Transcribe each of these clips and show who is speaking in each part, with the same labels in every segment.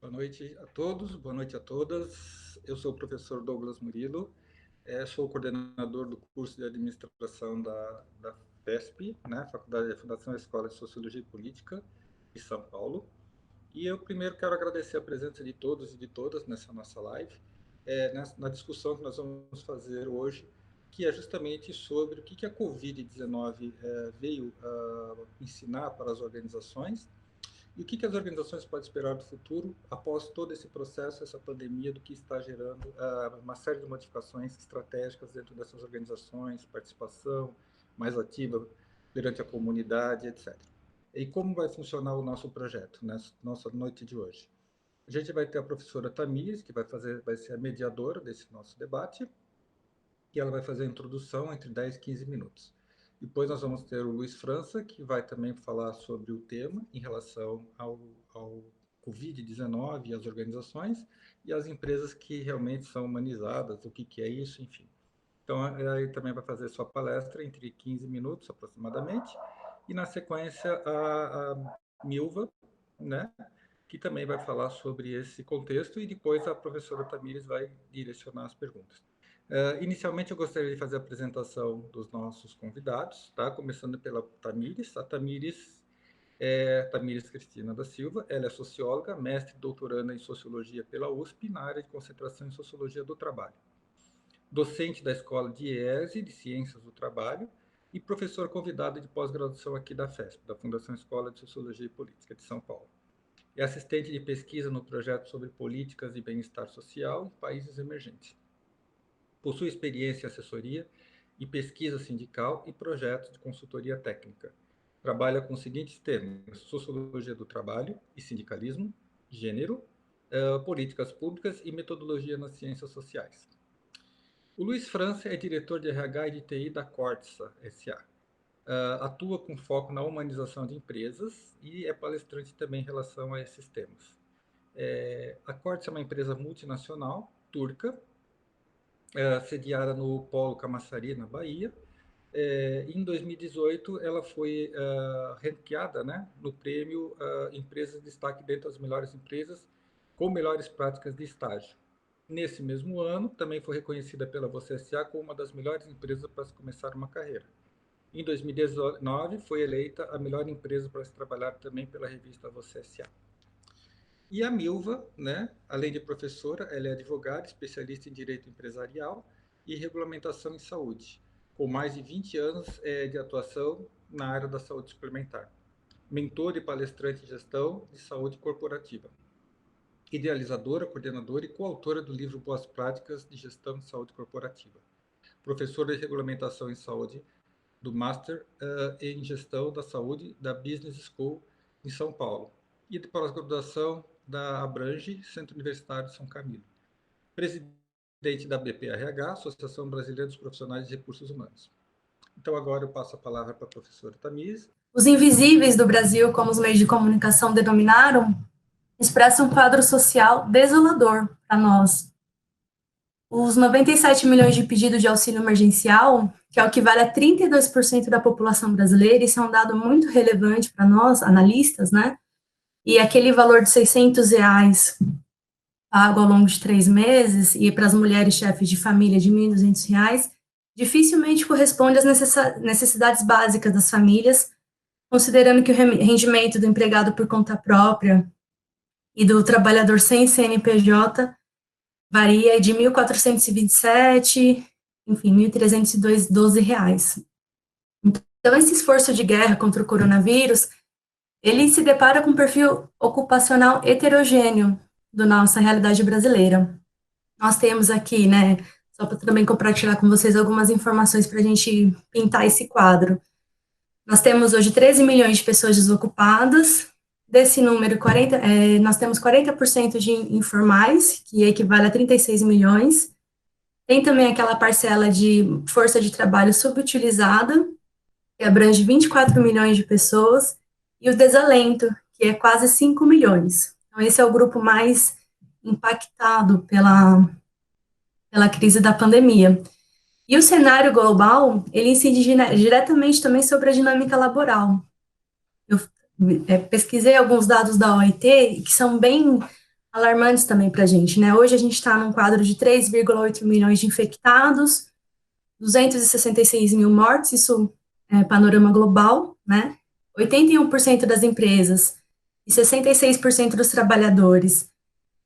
Speaker 1: Boa noite a todos, boa noite a todas. Eu sou o professor Douglas Murilo, sou o coordenador do curso de administração da FESP, né, Fundação Escola de Sociologia e Política de São Paulo. E eu primeiro quero agradecer a presença de todos e de todas nessa nossa live, na discussão que nós vamos fazer hoje, que é justamente sobre o que a Covid-19 veio ensinar para as organizações. E o que as organizações podem esperar do futuro após todo esse processo, essa pandemia, do que está gerando uma série de modificações estratégicas dentro dessas organizações, participação mais ativa durante a comunidade, etc. E como vai funcionar o nosso projeto, nossa noite de hoje? A gente vai ter a professora Tamires, que vai ser a mediadora desse nosso debate, e ela vai fazer a introdução entre 10 e 15 minutos. Depois nós vamos ter o Luiz França, que vai também falar sobre o tema em relação ao Covid-19 e as organizações e as empresas que realmente são humanizadas, o que é isso, enfim. Então, ele também vai fazer sua palestra entre 15 minutos aproximadamente. E na sequência, a Milva, né, que também vai falar sobre esse contexto, e depois a professora Tamires vai direcionar as perguntas. Inicialmente, eu gostaria de fazer a apresentação dos nossos convidados, tá? Começando pela Tamires. A Tamires é Tamires Cristina da Silva. Ela é socióloga, mestre e doutoranda em Sociologia pela USP, na área de concentração em Sociologia do Trabalho. Docente da Escola de IESE, de Ciências do Trabalho, e professora convidada de pós-graduação aqui da FESP, da Fundação Escola de Sociologia e Política de São Paulo. É assistente de pesquisa no projeto sobre políticas de bem-estar social em países emergentes. Possui experiência em assessoria e pesquisa sindical e projetos de consultoria técnica. Trabalha com os seguintes temas: sociologia do trabalho e sindicalismo, gênero, políticas públicas e metodologia nas ciências sociais. O Luiz França é diretor de RH e de TI da Cortsa S.A. Atua com foco na humanização de empresas e é palestrante também em relação a esses temas. A Cortsa é uma empresa multinacional, turca, sediada no Polo Camaçari, na Bahia. Em 2018, ela foi ranqueada, né, no prêmio Empresas de Destaque dentre as melhores empresas com melhores práticas de estágio. Nesse mesmo ano, também foi reconhecida pela Você S.A. como uma das melhores empresas para se começar uma carreira. Em 2019, foi eleita a melhor empresa para se trabalhar também pela revista Você S.A. E a Milva, né, além de professora, ela é advogada, especialista em direito empresarial e regulamentação em saúde, com mais de 20 anos de atuação na área da saúde suplementar. Mentora e palestrante em gestão de saúde corporativa. Idealizadora, coordenadora e coautora do livro Boas Práticas de Gestão de Saúde Corporativa. Professora de regulamentação em saúde do Master em Gestão da Saúde da Business School em São Paulo. E de pós-graduação da Abrange, Centro Universitário de São Camilo. Presidente da BPRH, Associação Brasileira dos Profissionais de Recursos Humanos. Então, agora eu passo a palavra para a professora Tamires.
Speaker 2: Os invisíveis do Brasil, como os meios de comunicação denominaram, expressam um quadro social desolador para nós. Os 97 milhões de pedidos de auxílio emergencial, que é o que vale a 32% da população brasileira, isso é um dado muito relevante para nós, analistas, né? E aquele valor de R$600 pago ao longo de 3 meses, e para as mulheres chefes de família de R$1.200, dificilmente corresponde às necessidades básicas das famílias, considerando que o rendimento do empregado por conta própria e do trabalhador sem CNPJ varia de R$1.427, enfim, R$1.312. Então, esse esforço de guerra contra o coronavírus, ele se depara com um perfil ocupacional heterogêneo da nossa realidade brasileira. Nós temos aqui, né, só para também compartilhar com vocês algumas informações para a gente pintar esse quadro. Nós temos hoje 13 milhões de pessoas desocupadas. Desse número, nós temos 40% de informais, que equivale a 36 milhões. Tem também aquela parcela de força de trabalho subutilizada, que abrange 24 milhões de pessoas, e o desalento, que é quase 5 milhões. Então, esse é o grupo mais impactado pela crise da pandemia. E o cenário global, ele incide diretamente também sobre a dinâmica laboral. Eu pesquisei alguns dados da OIT, que são bem alarmantes também para a gente, né? Hoje a gente está num quadro de 3,8 milhões de infectados, 266 mil mortes, isso é panorama global, né? 81% das empresas e 66% dos trabalhadores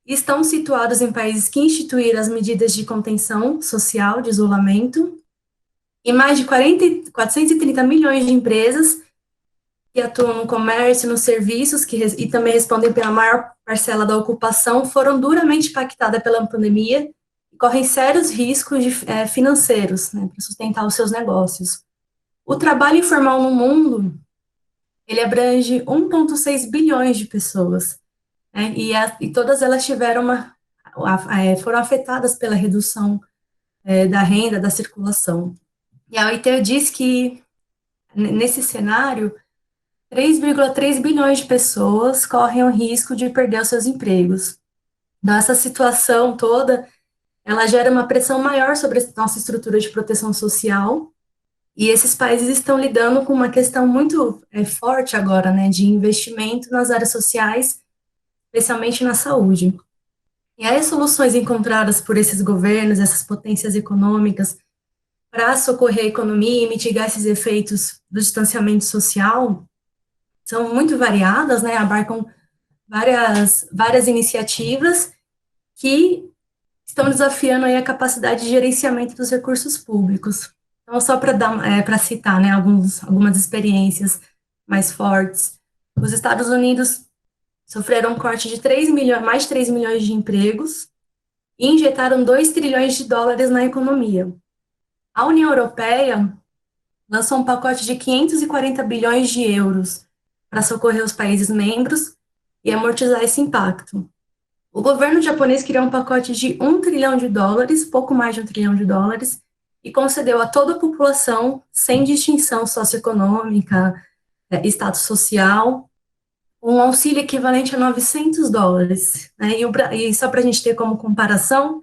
Speaker 2: estão situados em países que instituíram as medidas de contenção social, de isolamento, e mais de 430 milhões de empresas que atuam no comércio, nos serviços, e também respondem pela maior parcela da ocupação, foram duramente impactadas pela pandemia e correm sérios riscos financeiros, né, para sustentar os seus negócios. O trabalho informal no mundo, ele abrange 1,6 bilhões de pessoas, né, e todas elas foram afetadas pela redução da renda, da circulação. E a OIT diz que, nesse cenário, 3,3 bilhões de pessoas correm o risco de perder os seus empregos. Então, essa situação toda, ela gera uma pressão maior sobre a nossa estrutura de proteção social, e esses países estão lidando com uma questão muito forte agora, né, de investimento nas áreas sociais, especialmente na saúde. E aí, as soluções encontradas por esses governos, essas potências econômicas, para socorrer a economia e mitigar esses efeitos do distanciamento social, são muito variadas, né, abarcam várias iniciativas que estão desafiando aí a capacidade de gerenciamento dos recursos públicos. Então, só para citar, né, algumas experiências mais fortes, os Estados Unidos sofreram um corte de mais de 3 milhões de empregos e injetaram 2 trilhões de dólares na economia. A União Europeia lançou um pacote de 540 bilhões de euros para socorrer os países membros e amortizar esse impacto. O governo japonês criou um pacote de 1 trilhão de dólares, pouco mais de 1 trilhão de dólares, e concedeu a toda a população, sem distinção socioeconômica, status social, um auxílio equivalente a 900 dólares. Né? E só para a gente ter como comparação,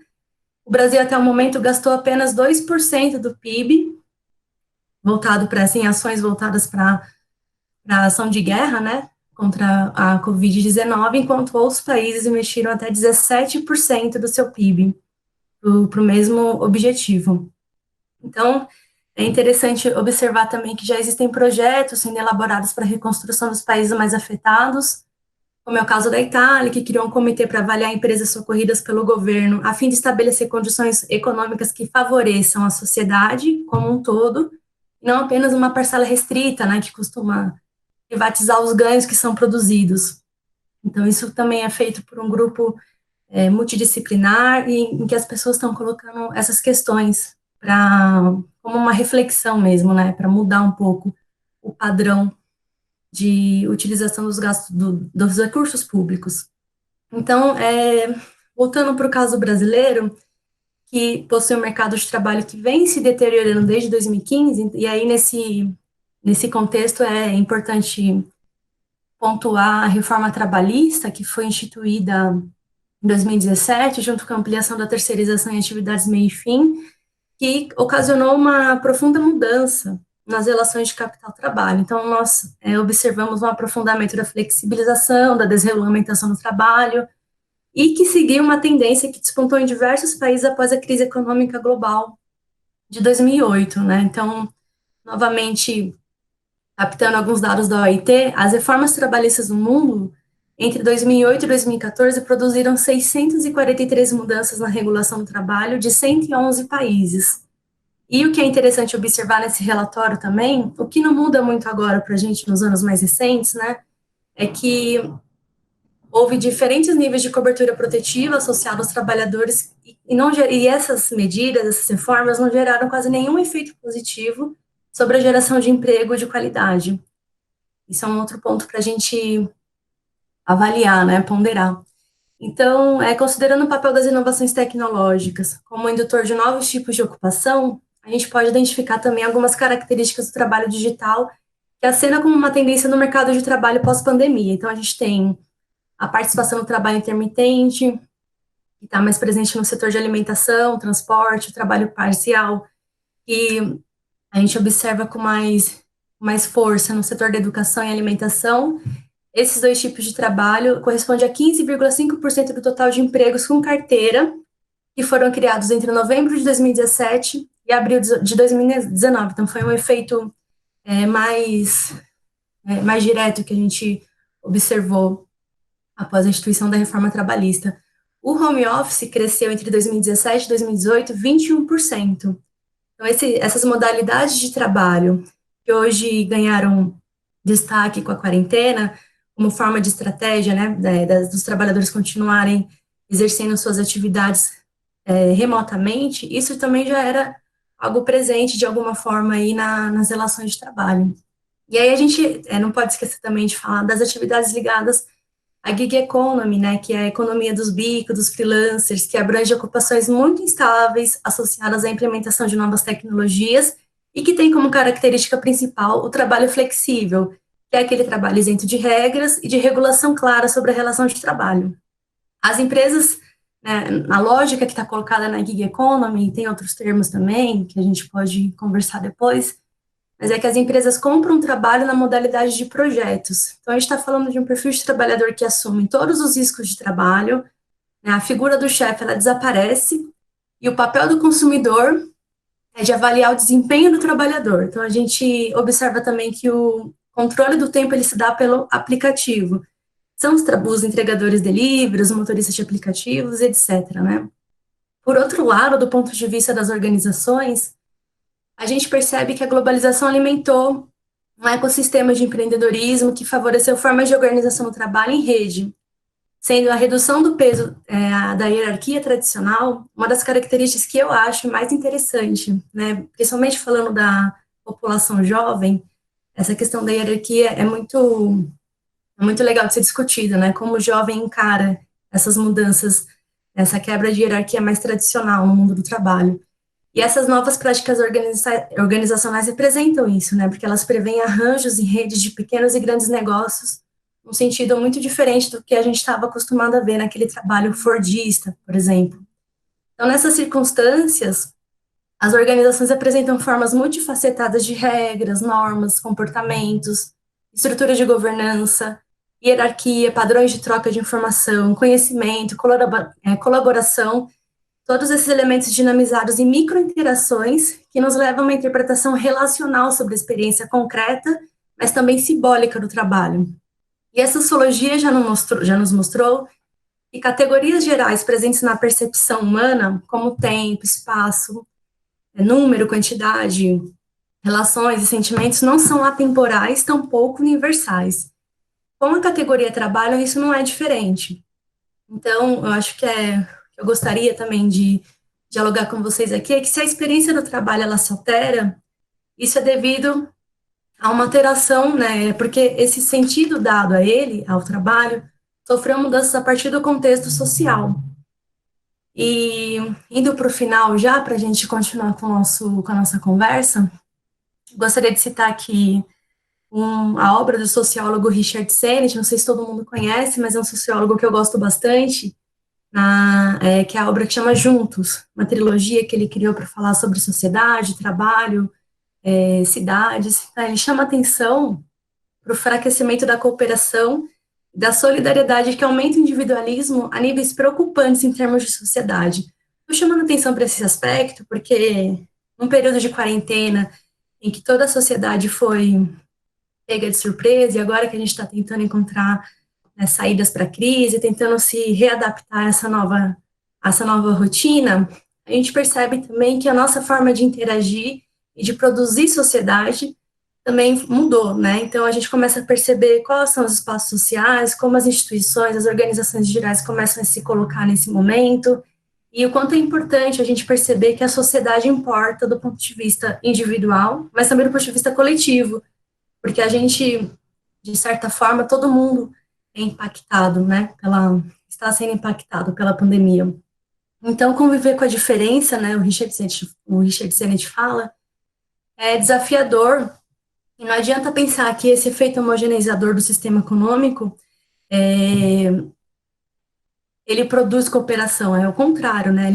Speaker 2: o Brasil até o momento gastou apenas 2% do PIB, voltado para assim, ações voltadas para a ação de guerra, né, contra a Covid-19, enquanto outros países investiram até 17% do seu PIB para o mesmo objetivo. Então, é interessante observar também que já existem projetos sendo elaborados para a reconstrução dos países mais afetados, como é o caso da Itália, que criou um comitê para avaliar empresas socorridas pelo governo, a fim de estabelecer condições econômicas que favoreçam a sociedade como um todo, e não apenas uma parcela restrita, né, que costuma privatizar os ganhos que são produzidos. Então, isso também é feito por um grupo multidisciplinar, e em que as pessoas estão colocando essas questões como uma reflexão mesmo, né, para mudar um pouco o padrão de utilização dos gastos dos recursos públicos. Então, voltando para o caso brasileiro, que possui um mercado de trabalho que vem se deteriorando desde 2015, e aí nesse contexto é importante pontuar a reforma trabalhista, que foi instituída em 2017, junto com a ampliação da terceirização em atividades meio e fim, que ocasionou uma profunda mudança nas relações de capital-trabalho. Então, nós observamos um aprofundamento da flexibilização, da desregulamentação do trabalho, e que seguiu uma tendência que despontou em diversos países após a crise econômica global de 2008, né? Então, novamente, captando alguns dados da OIT, as reformas trabalhistas no mundo, entre 2008 e 2014, produziram 643 mudanças na regulação do trabalho de 111 países. E o que é interessante observar nesse relatório também, o que não muda muito agora para a gente nos anos mais recentes, né, é que houve diferentes níveis de cobertura protetiva associada aos trabalhadores, e essas medidas, essas reformas, não geraram quase nenhum efeito positivo sobre a geração de emprego de qualidade. Isso é um outro ponto para a gente avaliar, né, ponderar. Então, considerando o papel das inovações tecnológicas como indutor de novos tipos de ocupação, a gente pode identificar também algumas características do trabalho digital que acena como uma tendência no mercado de trabalho pós-pandemia. Então, a gente tem a participação no trabalho intermitente, que está mais presente no setor de alimentação, transporte, o trabalho parcial, e a gente observa com mais força no setor da educação e alimentação, Esses dois tipos de trabalho correspondem a 15,5% do total de empregos com carteira, que foram criados entre novembro de 2017 e abril de 2019. Então, foi um efeito mais direto que a gente observou após a instituição da reforma trabalhista. O home office cresceu entre 2017 e 2018 21%. Então, essas modalidades de trabalho que hoje ganharam destaque com a quarentena, como forma de estratégia, né, dos trabalhadores continuarem exercendo suas atividades remotamente, isso também já era algo presente de alguma forma aí nas relações de trabalho. E aí a gente não pode esquecer também de falar das atividades ligadas à gig economy, né, que é a economia dos bicos, dos freelancers, que abrange ocupações muito instáveis associadas à implementação de novas tecnologias e que tem como característica principal o trabalho flexível, que é aquele trabalho isento de regras e de regulação clara sobre a relação de trabalho. As empresas, né, a lógica que está colocada na gig economy, tem outros termos também, que a gente pode conversar depois, mas é que as empresas compram trabalho na modalidade de projetos. Então, a gente está falando de um perfil de trabalhador que assume todos os riscos de trabalho, né, a figura do chefe, ela desaparece, e o papel do consumidor é de avaliar o desempenho do trabalhador. Então, a gente observa também que o controle do tempo, ele se dá pelo aplicativo. São os entregadores de delivery, os motoristas de aplicativos, etc., né? Por outro lado, do ponto de vista das organizações, a gente percebe que a globalização alimentou um ecossistema de empreendedorismo que favoreceu formas de organização do trabalho em rede, sendo a redução do peso da hierarquia tradicional uma das características que eu acho mais interessante, né? Principalmente falando da população jovem, essa questão da hierarquia é muito legal de ser discutida, né? Como o jovem encara essas mudanças, essa quebra de hierarquia mais tradicional no mundo do trabalho. E essas novas práticas organizacionais representam isso, né? Porque elas prevêem arranjos em redes de pequenos e grandes negócios, num sentido muito diferente do que a gente estava acostumado a ver naquele trabalho fordista, por exemplo. Então, nessas circunstâncias, as organizações apresentam formas multifacetadas de regras, normas, comportamentos, estrutura de governança, hierarquia, padrões de troca de informação, conhecimento, colaboração, todos esses elementos dinamizados em microinterações que nos levam a uma interpretação relacional sobre a experiência concreta, mas também simbólica do trabalho. E a sociologia já nos mostrou que categorias gerais presentes na percepção humana, como tempo, espaço, número, quantidade, relações e sentimentos, não são atemporais, tampouco universais. Com a categoria trabalho, isso não é diferente. Então, eu acho que eu gostaria também de dialogar com vocês aqui, é que se a experiência do trabalho ela se altera, isso é devido a uma alteração, né? Porque esse sentido dado a ele, ao trabalho, sofreu mudanças a partir do contexto social. E indo para o final já, para a gente continuar com a nossa conversa, gostaria de citar aqui a obra do sociólogo Richard Sennett, não sei se todo mundo conhece, mas é um sociólogo que eu gosto bastante, que é a obra que chama Juntos, uma trilogia que ele criou para falar sobre sociedade, trabalho, cidades. Ele chama atenção para o enfraquecimento da cooperação, da solidariedade que aumenta o individualismo a níveis preocupantes em termos de sociedade. Estou chamando atenção para esse aspecto porque, num período de quarentena, em que toda a sociedade foi pega de surpresa, e agora que a gente está tentando encontrar, né, saídas para a crise, tentando se readaptar a essa nova rotina, a gente percebe também que a nossa forma de interagir e de produzir sociedade também mudou, né? Então, a gente começa a perceber quais são os espaços sociais, como as instituições, as organizações gerais começam a se colocar nesse momento, e o quanto é importante a gente perceber que a sociedade importa do ponto de vista individual, mas também do ponto de vista coletivo, porque a gente, de certa forma, todo mundo é impactado, né? Está sendo impactado pela pandemia. Então, conviver com a diferença, né? O Richard Sennett fala, é desafiador. E não adianta pensar que esse efeito homogeneizador do sistema econômico, ele produz cooperação, é o contrário, né?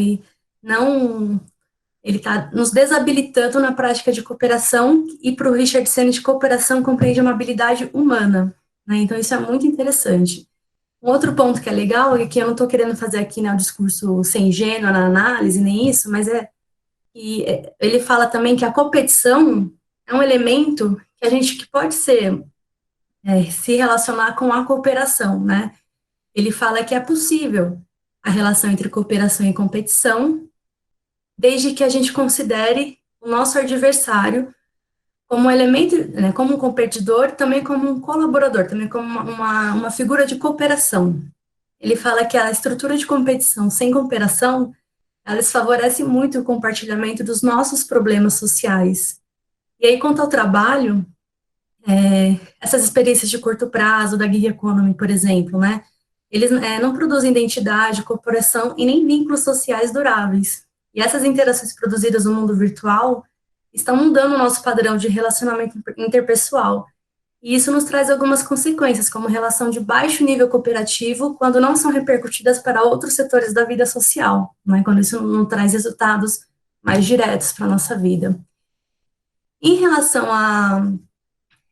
Speaker 2: Ele está nos desabilitando na prática de cooperação, e para o Richard Sennett, cooperação compreende uma habilidade humana, né? Então, isso é muito interessante. Um outro ponto que é legal, e que eu não estou querendo fazer aqui, né, o discurso sem gênero na análise, nem isso, mas é que ele fala também que a competição é um elemento que a gente que pode ser, se relacionar com a cooperação, né? Ele fala que é possível a relação entre cooperação e competição, desde que a gente considere o nosso adversário como um elemento, né, como um competidor, também como um colaborador, também como uma figura de cooperação. Ele fala que a estrutura de competição sem cooperação, ela desfavorece muito o compartilhamento dos nossos problemas sociais. E aí, quanto ao trabalho, essas experiências de curto prazo, da gig economy, por exemplo, né, eles não produzem identidade, cooperação e nem vínculos sociais duráveis. E essas interações produzidas no mundo virtual estão mudando o nosso padrão de relacionamento interpessoal. E isso nos traz algumas consequências, como relação de baixo nível cooperativo, quando não são repercutidas para outros setores da vida social, né, quando isso não traz resultados mais diretos para a nossa vida. Em relação à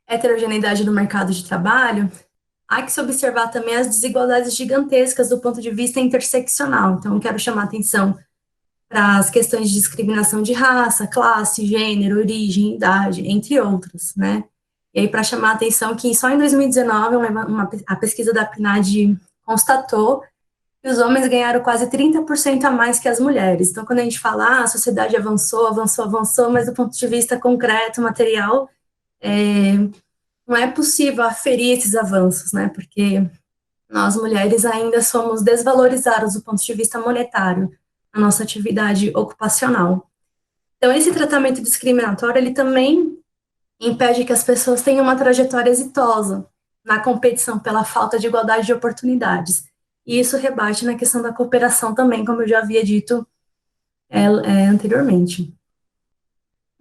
Speaker 2: heterogeneidade do mercado de trabalho, há que se observar também as desigualdades gigantescas do ponto de vista interseccional. Então, eu quero chamar atenção para as questões de discriminação de raça, classe, gênero, origem, idade, entre outros, né? E aí, para chamar a atenção que só em 2019, a pesquisa da PNAD constatou que os homens ganharam quase 30% a mais que as mulheres. Então, quando a gente fala, a sociedade avançou, avançou, avançou, mas do ponto de vista concreto, material, não é possível aferir esses avanços, né? Porque nós, mulheres, ainda somos desvalorizadas do ponto de vista monetário, a nossa atividade ocupacional. Então, esse tratamento discriminatório, ele também impede que as pessoas tenham uma trajetória exitosa na competição pela falta de igualdade de oportunidades. E isso rebate na questão da cooperação também, como eu já havia dito anteriormente.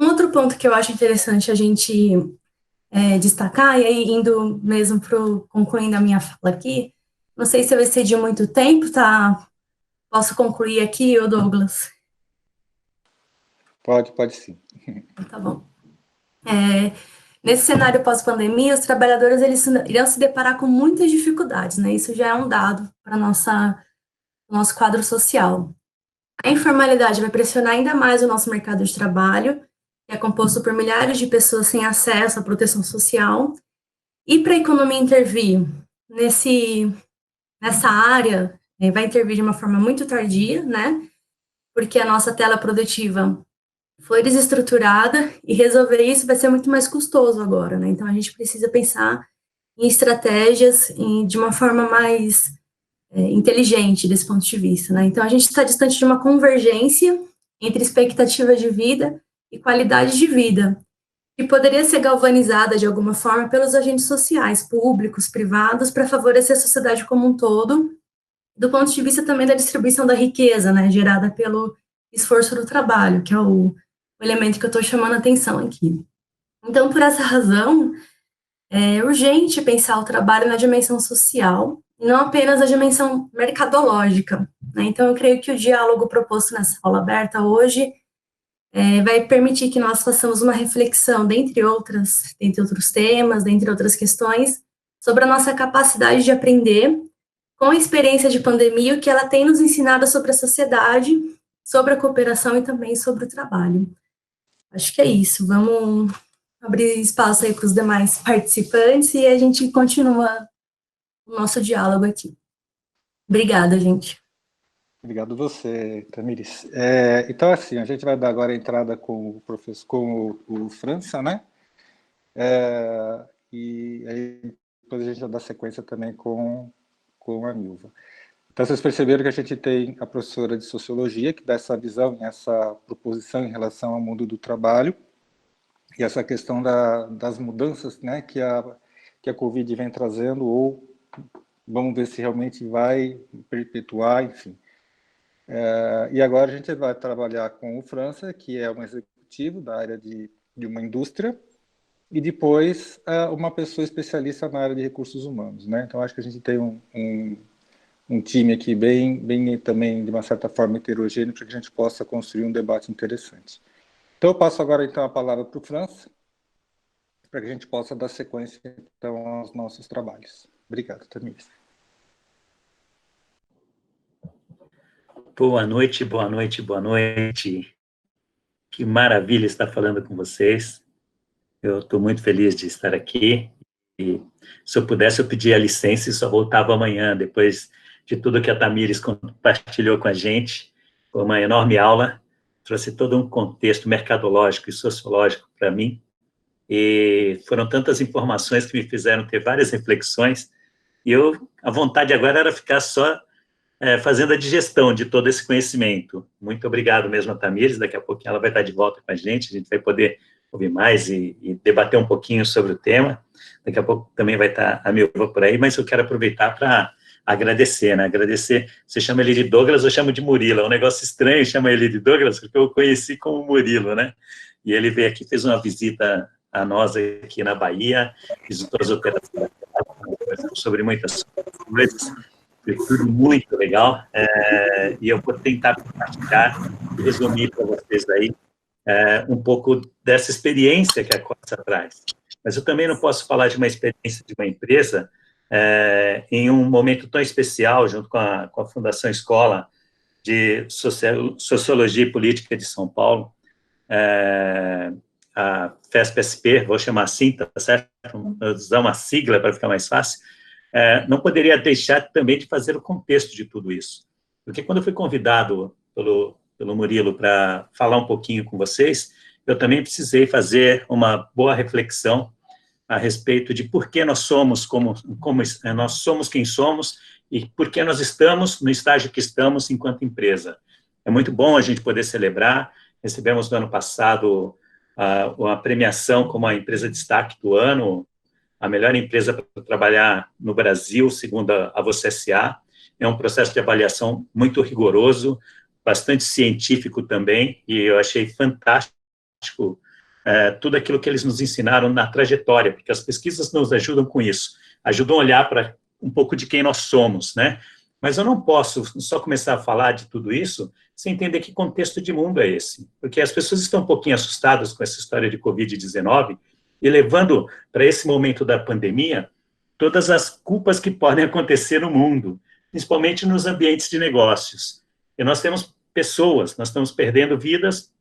Speaker 2: Um outro ponto que eu acho interessante a gente destacar, e aí indo mesmo para concluindo a minha fala aqui, não sei se eu excedi muito tempo, tá? Posso concluir aqui, ô Douglas?
Speaker 1: Pode sim.
Speaker 2: Tá bom. Nesse cenário pós-pandemia, os trabalhadores eles irão se deparar com muitas dificuldades, né? Isso já é um dado para nosso quadro social. A informalidade vai pressionar ainda mais o nosso mercado de trabalho, que é composto por milhares de pessoas sem acesso à proteção social. E para a economia intervir nessa área, vai intervir de uma forma muito tardia, né? Porque a nossa tela produtiva foi desestruturada e resolver isso vai ser muito mais custoso agora, né? Então a gente precisa pensar em estratégias de uma forma mais inteligente desse ponto de vista, né? Então a gente está distante de uma convergência entre expectativa de vida e qualidade de vida, que poderia ser galvanizada de alguma forma pelos agentes sociais, públicos, privados, para favorecer a sociedade como um todo, do ponto de vista também da distribuição da riqueza, né, gerada pelo esforço do trabalho, que é o elemento que eu estou chamando a atenção aqui. Então, por essa razão, é urgente pensar o trabalho na dimensão social, e não apenas na dimensão mercadológica, né? Então, eu creio que o diálogo proposto nessa aula aberta hoje vai permitir que nós façamos uma reflexão, dentre outros temas, dentre outras questões, sobre a nossa capacidade de aprender com a experiência de pandemia, o que ela tem nos ensinado sobre a sociedade, sobre a cooperação e também sobre o trabalho. Acho que é isso. Vamos abrir espaço aí para os demais participantes e a gente continua o nosso diálogo aqui. Obrigada, gente.
Speaker 1: Obrigado você, Tamires. Então, assim, a gente vai dar agora a entrada com o professor, com o França, né? E aí depois a gente vai dar sequência também com a Milva. Então, vocês perceberam que a gente tem a professora de Sociologia, que dá essa visão, essa proposição em relação ao mundo do trabalho, e essa questão das mudanças, né, que a Covid vem trazendo, ou vamos ver se realmente vai perpetuar, enfim. E agora a gente vai trabalhar com o França, que é um executivo da área de uma indústria, e depois uma pessoa especialista na área de recursos humanos, né? Então, acho que a gente tem um time aqui bem também, de uma certa forma, heterogêneo, para que a gente possa construir um debate interessante. Então, eu passo agora, então, a palavra para o França. para que a gente possa dar sequência, então, aos nossos trabalhos. Obrigado, Tamires.
Speaker 3: Boa noite, boa noite, boa noite. Que maravilha estar falando com vocês. Eu estou muito feliz de estar aqui. E se eu pudesse, eu pedia licença e só voltava amanhã, depois de tudo que a Tamires compartilhou com a gente. Foi uma enorme aula, trouxe todo um contexto mercadológico e sociológico para mim. E foram tantas informações que me fizeram ter várias reflexões. E a vontade agora era ficar só fazendo a digestão de todo esse conhecimento. Muito obrigado mesmo a Tamires, daqui a pouquinho ela vai estar de volta com a gente vai poder ouvir mais e debater um pouquinho sobre o tema. Daqui a pouco também vai estar a Milva por aí, mas eu quero aproveitar para agradecer, né? Agradecer, você chama ele de Douglas, eu chamo de Murilo, é um negócio estranho chamar ele de Douglas, porque eu o conheci como Murilo, né? E ele veio aqui, fez uma visita a nós aqui na Bahia, visitou as operações sobre muitas coisas, foi tudo muito legal, e eu vou tentar compartilhar e resumir para vocês aí um pouco dessa experiência que a Corsa traz. Mas eu também não posso falar de uma experiência de uma empresa em um momento tão especial, junto com a Fundação Escola de Sociologia e Política de São Paulo, a FESP-SP, vou chamar assim, tá certo? Vou usar uma sigla para ficar mais fácil. Não poderia deixar também de fazer o contexto de tudo isso. Porque quando eu fui convidado pelo Murilo para falar um pouquinho com vocês, eu também precisei fazer uma boa reflexão a respeito de por que nós somos nós somos quem somos e por que nós estamos no estágio que estamos enquanto empresa. É muito bom a gente poder celebrar. Recebemos no ano passado uma premiação como a empresa destaque do ano, a melhor empresa para trabalhar no Brasil, segundo a Você S.A. É um processo de avaliação muito rigoroso, bastante científico também, e eu achei fantástico tudo aquilo que eles nos ensinaram na trajetória, porque as pesquisas nos ajudam com isso, ajudam a olhar para um pouco de quem nós somos, né? Mas eu não posso só começar a falar de tudo isso sem entender que contexto de mundo é esse, porque as pessoas estão um pouquinho assustadas com essa história de Covid-19 e levando para esse momento da pandemia todas as culpas que podem acontecer no mundo, principalmente nos ambientes de negócios. E nós temos pessoas, nós estamos perdendo vidas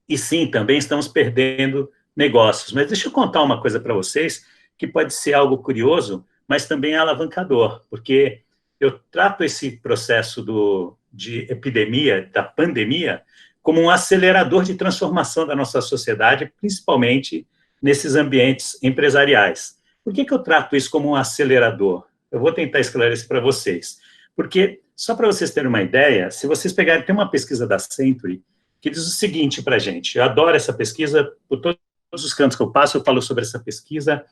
Speaker 3: e, sim, também estamos perdendo negócios. Mas deixa eu contar uma coisa para vocês que pode ser algo curioso, mas também é alavancador, porque eu trato esse processo de epidemia, da pandemia, como um acelerador de transformação da nossa sociedade, principalmente nesses ambientes empresariais. Por que eu trato isso como um acelerador? Eu vou tentar esclarecer para vocês. Porque, só para vocês terem uma ideia, se vocês pegarem, tem uma pesquisa da Century que diz o seguinte para a gente, eu adoro essa pesquisa, por todos os cantos que eu passo, eu falo sobre essa pesquisa,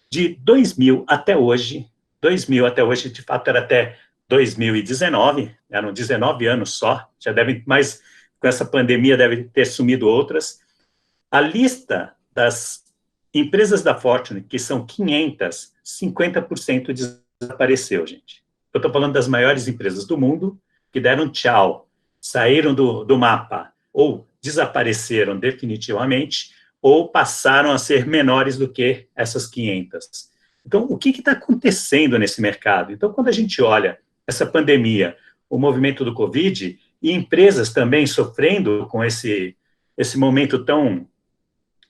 Speaker 3: de 2000 até hoje, de fato era até 2019, eram 19 anos só, já devem, mais com essa pandemia deve ter sumido outras, a lista das empresas da Fortune, que são 500, 50% desapareceu, gente. Eu estou falando das maiores empresas do mundo, que deram tchau, saíram do mapa, ou desapareceram definitivamente, ou passaram a ser menores do que essas 500. Então, o que está acontecendo nesse mercado? Então, quando a gente olha essa pandemia, o movimento do Covid, e empresas também sofrendo com esse momento tão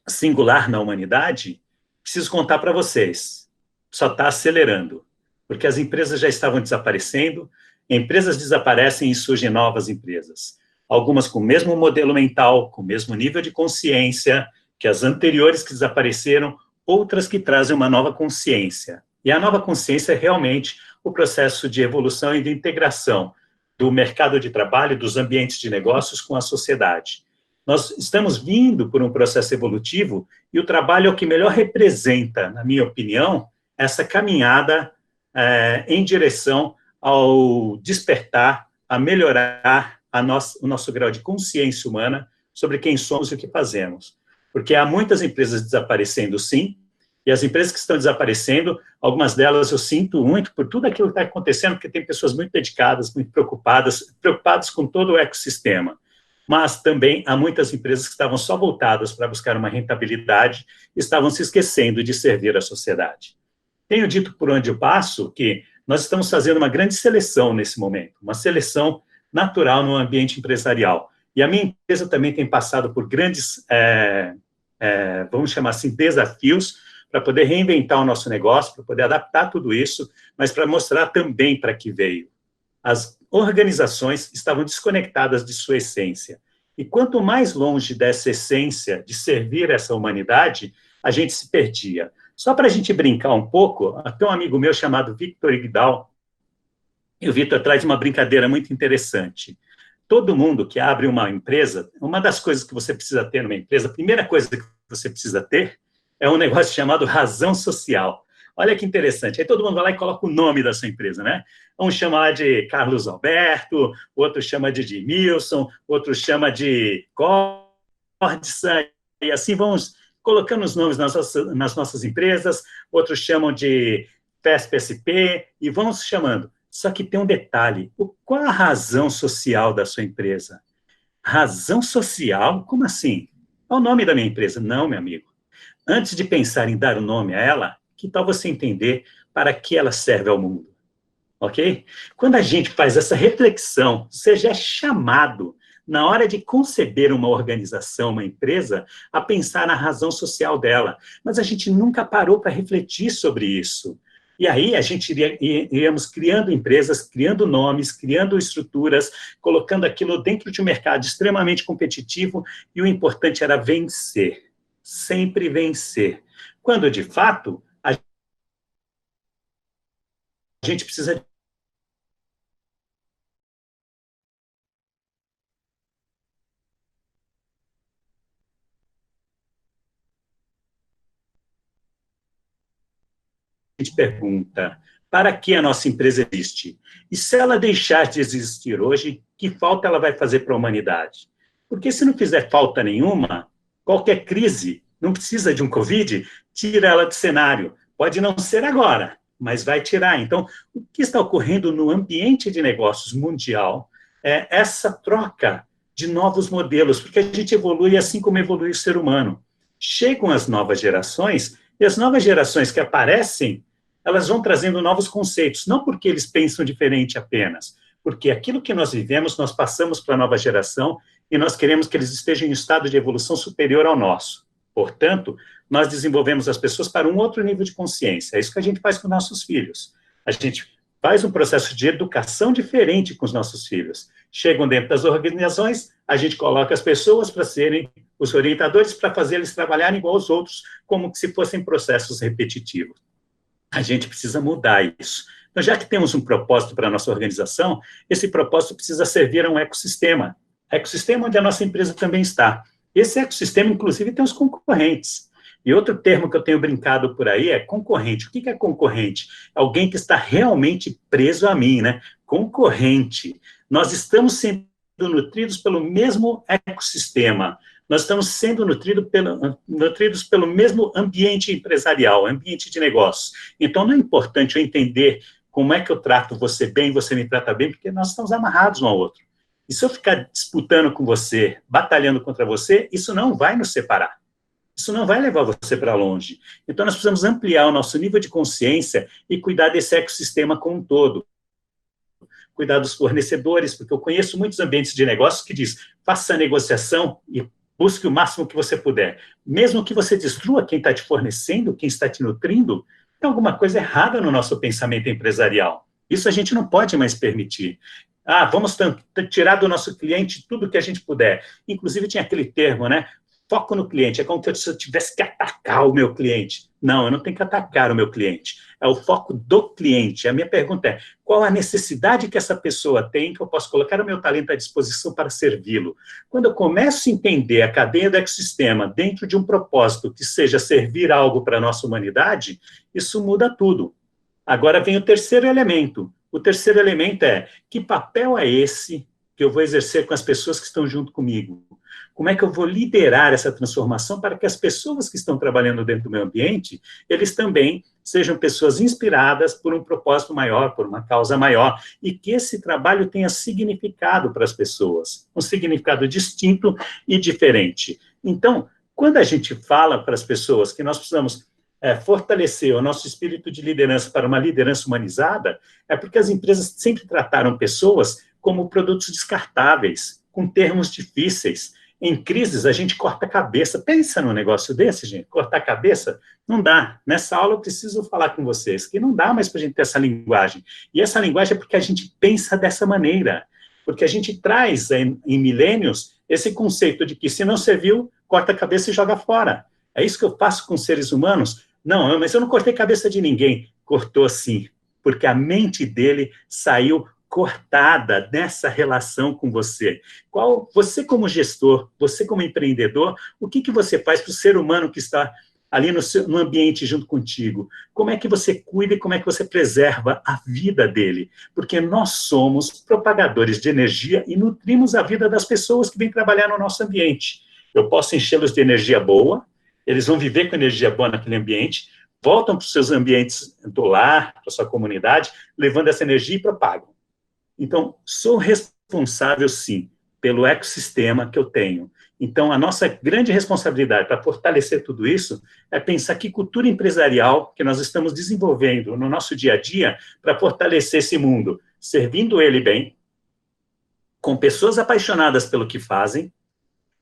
Speaker 3: singular na humanidade, preciso contar para vocês, só está acelerando, porque as empresas já estavam desaparecendo, empresas desaparecem e surgem novas empresas, algumas com o mesmo modelo mental, com o mesmo nível de consciência que as anteriores que desapareceram, outras que trazem uma nova consciência. E a nova consciência é realmente o processo de evolução e de integração do mercado de trabalho, dos ambientes de negócios com a sociedade. Nós estamos vindo por um processo evolutivo e o trabalho é o que melhor representa, na minha opinião, essa caminhada em direção ao despertar, a melhorar o nosso grau de consciência humana sobre quem somos e o que fazemos. Porque há muitas empresas desaparecendo, sim, e as empresas que estão desaparecendo, algumas delas eu sinto muito por tudo aquilo que está acontecendo, porque tem pessoas muito dedicadas, muito preocupadas com todo o ecossistema. mas também há muitas empresas que estavam só voltadas para buscar uma rentabilidade, estavam se esquecendo de servir a sociedade. Tenho dito por onde eu passo que nós estamos fazendo uma grande seleção nesse momento, uma seleção natural no ambiente empresarial. E a minha empresa também tem passado por grandes, vamos chamar assim, desafios para poder reinventar o nosso negócio, para poder adaptar tudo isso, mas para mostrar também para que veio. As organizações estavam desconectadas de sua essência. E quanto mais longe dessa essência de servir essa humanidade, a gente se perdia. Só para a gente brincar um pouco, tem um amigo meu chamado Victor Igdal, e o Victor traz uma brincadeira muito interessante. Todo mundo que abre uma empresa, uma das coisas que você precisa ter numa empresa, a primeira coisa que você precisa ter é um negócio chamado razão social. Olha que interessante. Aí todo mundo vai lá e coloca o nome da sua empresa, né? Um chama lá de Carlos Alberto, outro chama de Edmilson, outro chama de Cordsa, e assim vamos colocando os nomes nas nossas empresas, outros chamam de FESP-SP, e vamos chamando. Só que tem um detalhe, qual a razão social da sua empresa? Razão social? Como assim? Qual o nome da minha empresa? Não, meu amigo. Antes de pensar em dar o nome a ela, que tal você entender para que ela serve ao mundo? Ok? Quando a gente faz essa reflexão, você já é chamado, na hora de conceber uma organização, uma empresa, a pensar na razão social dela. Mas a gente nunca parou para refletir sobre isso. E aí a gente iríamos criando empresas, criando nomes, criando estruturas, colocando aquilo dentro de um mercado extremamente competitivo, e o importante era vencer. Sempre vencer. Quando, de fato, a gente precisa gente pergunta, para que a nossa empresa existe? E se ela deixar de existir hoje, que falta ela vai fazer para a humanidade? Porque se não fizer falta nenhuma, qualquer crise, não precisa de um Covid, tira ela do cenário. Pode não ser agora, mas vai tirar. Então, o que está ocorrendo no ambiente de negócios mundial é essa troca de novos modelos, porque a gente evolui assim como evolui o ser humano. Chegam as novas gerações, e as novas gerações que aparecem, elas vão trazendo novos conceitos, não porque eles pensam diferente apenas, porque aquilo que nós vivemos, nós passamos para a nova geração e nós queremos que eles estejam em estado de evolução superior ao nosso. Portanto, nós desenvolvemos as pessoas para um outro nível de consciência. É isso que a gente faz com nossos filhos. A gente faz um processo de educação diferente com os nossos filhos. Chegam dentro das organizações, a gente coloca as pessoas para serem os orientadores, para fazer eles trabalharem igual aos outros, como se fossem processos repetitivos. A gente precisa mudar isso. Então, já que temos um propósito para a nossa organização, esse propósito precisa servir a um ecossistema. Ecossistema onde a nossa empresa também está. Esse ecossistema, inclusive, tem os concorrentes. E outro termo que eu tenho brincado por aí é concorrente. O que é concorrente? Alguém que está realmente preso a mim, né? Concorrente. Nós estamos sendo nutridos pelo mesmo ecossistema. Nós estamos sendo nutridos pelo mesmo ambiente empresarial, ambiente de negócios. Então, não é importante eu entender como é que eu trato você bem, você me trata bem, porque nós estamos amarrados um ao outro. E se eu ficar disputando com você, batalhando contra você, isso não vai nos separar. Isso não vai levar você para longe. Então, nós precisamos ampliar o nosso nível de consciência e cuidar desse ecossistema como um todo. Cuidar dos fornecedores, porque eu conheço muitos ambientes de negócios que diz, faça a negociação e busque o máximo que você puder. Mesmo que você destrua quem está te fornecendo, quem está te nutrindo, tem alguma coisa errada no nosso pensamento empresarial. Isso a gente não pode mais permitir. Vamos tirar do nosso cliente tudo que a gente puder. Inclusive tinha aquele termo, né? Foco no cliente. É como se eu tivesse que atacar o meu cliente. Não, eu não tenho que atacar o meu cliente. É o foco do cliente. A minha pergunta é, qual a necessidade que essa pessoa tem que eu posso colocar o meu talento à disposição para servi-lo? Quando eu começo a entender a cadeia do ecossistema dentro de um propósito que seja servir algo para a nossa humanidade, isso muda tudo. Agora vem o terceiro elemento. O terceiro elemento é, que papel é esse que eu vou exercer com as pessoas que estão junto comigo? Como é que eu vou liderar essa transformação para que as pessoas que estão trabalhando dentro do meu ambiente, eles também sejam pessoas inspiradas por um propósito maior, por uma causa maior, e que esse trabalho tenha significado para as pessoas, um significado distinto e diferente. Então, quando a gente fala para as pessoas que nós precisamos fortalecer o nosso espírito de liderança para uma liderança humanizada, é porque as empresas sempre trataram pessoas como produtos descartáveis, com termos difíceis. Em crises, a gente corta a cabeça. Pensa num negócio desse, gente, cortar a cabeça? Não dá. Nessa aula eu preciso falar com vocês, que não dá mais para a gente ter essa linguagem. E essa linguagem é porque a gente pensa dessa maneira, porque a gente traz em milênios esse conceito de que se não serviu, corta a cabeça e joga fora. É isso que eu faço com seres humanos? Não, mas eu não cortei a cabeça de ninguém. Cortou sim, porque a mente dele saiu cortada nessa relação com você. Você como gestor, você como empreendedor, o que você faz para o ser humano que está ali no ambiente junto contigo? Como é que você cuida e como é que você preserva a vida dele? Porque nós somos propagadores de energia e nutrimos a vida das pessoas que vêm trabalhar no nosso ambiente. Eu posso enchê-los de energia boa, eles vão viver com energia boa naquele ambiente, voltam para os seus ambientes do lar, para a sua comunidade, levando essa energia e propagam. Então, sou responsável, sim, pelo ecossistema que eu tenho. Então, a nossa grande responsabilidade para fortalecer tudo isso é pensar que cultura empresarial que nós estamos desenvolvendo no nosso dia a dia para fortalecer esse mundo, servindo ele bem, com pessoas apaixonadas pelo que fazem,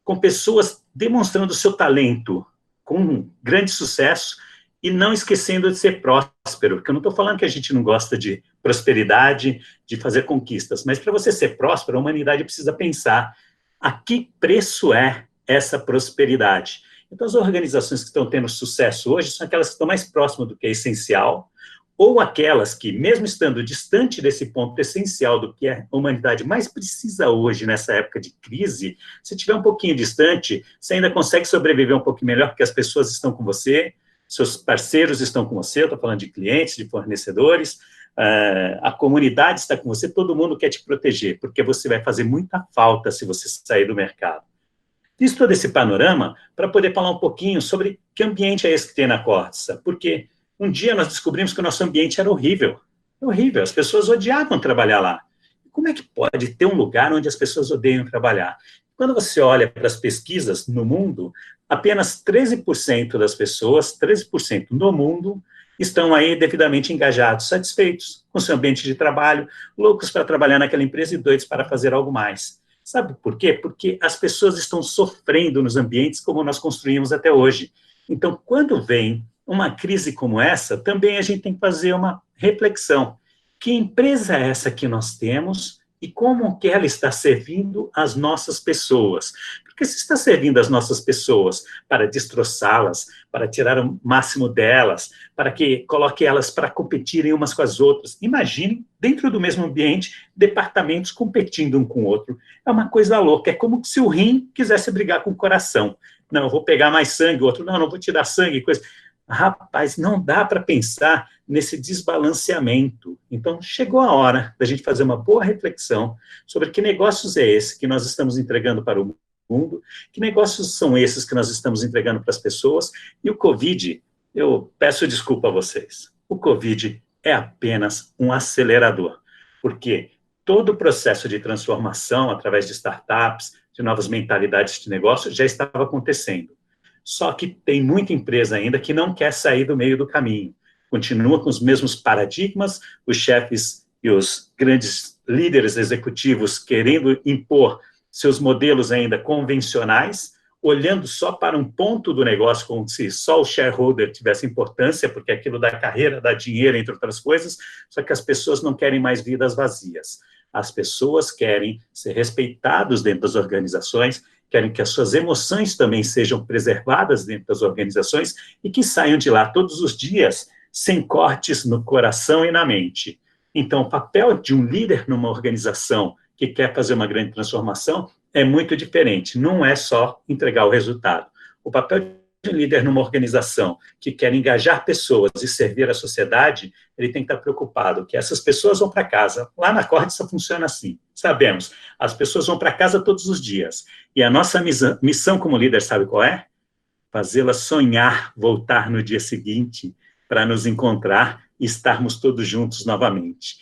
Speaker 3: com pessoas demonstrando seu talento com grande sucesso e não esquecendo de ser próspero, porque eu não estou falando que a gente não gosta de prosperidade, de fazer conquistas, mas para você ser próspero, a humanidade precisa pensar a que preço é essa prosperidade. Então, as organizações que estão tendo sucesso hoje são aquelas que estão mais próximas do que é essencial, ou aquelas que, mesmo estando distante desse ponto essencial do que a humanidade mais precisa hoje, nessa época de crise, se estiver um pouquinho distante, você ainda consegue sobreviver um pouquinho melhor, porque as pessoas estão com você, seus parceiros estão com você, eu estou falando de clientes, de fornecedores, a comunidade está com você, todo mundo quer te proteger, porque você vai fazer muita falta se você sair do mercado. Fiz todo esse panorama para poder falar um pouquinho sobre que ambiente é esse que tem na Corsa, porque um dia nós descobrimos que o nosso ambiente era horrível, horrível, as pessoas odiavam trabalhar lá. Como é que pode ter um lugar onde as pessoas odeiam trabalhar? Quando você olha para as pesquisas no mundo, apenas 13% das pessoas, 13% no mundo, estão aí devidamente engajados, satisfeitos com seu ambiente de trabalho, loucos para trabalhar naquela empresa e doidos para fazer algo mais. Sabe por quê? Porque as pessoas estão sofrendo nos ambientes como nós construímos até hoje. Então, quando vem uma crise como essa, também a gente tem que fazer uma reflexão. Que empresa é essa que nós temos e como que ela está servindo as nossas pessoas? Porque se está servindo as nossas pessoas para destroçá-las, para tirar o máximo delas, para que coloque elas para competirem umas com as outras. Imagine, dentro do mesmo ambiente, departamentos competindo um com o outro. É uma coisa louca, é como se o rim quisesse brigar com o coração. Não, eu vou pegar mais sangue, o outro, não vou tirar sangue, coisa... Rapaz, não dá para pensar nesse desbalanceamento. Então, chegou a hora da gente fazer uma boa reflexão sobre que negócios é esse que nós estamos entregando para o mundo, que negócios são esses que nós estamos entregando para as pessoas, e o Covid, eu peço desculpa a vocês, o Covid é apenas um acelerador, porque todo o processo de transformação através de startups, de novas mentalidades de negócio, já estava acontecendo. Só que tem muita empresa ainda que não quer sair do meio do caminho. Continua com os mesmos paradigmas, os chefes e os grandes líderes executivos querendo impor seus modelos ainda convencionais, olhando só para um ponto do negócio, como se só o shareholder tivesse importância, porque aquilo dá carreira, dá dinheiro, entre outras coisas, só que as pessoas não querem mais vidas vazias. As pessoas querem ser respeitadas dentro das organizações, querem que as suas emoções também sejam preservadas dentro das organizações e que saiam de lá todos os dias sem cortes no coração e na mente. Então, o papel de um líder numa organização que quer fazer uma grande transformação é muito diferente. Não é só entregar o resultado. O papel um líder numa organização que quer engajar pessoas e servir a sociedade, ele tem que estar preocupado que essas pessoas vão para casa. Lá na Corte isso funciona assim, sabemos. As pessoas vão para casa todos os dias. E a nossa missão como líder, sabe qual é? Fazê-las sonhar, voltar no dia seguinte para nos encontrar e estarmos todos juntos novamente.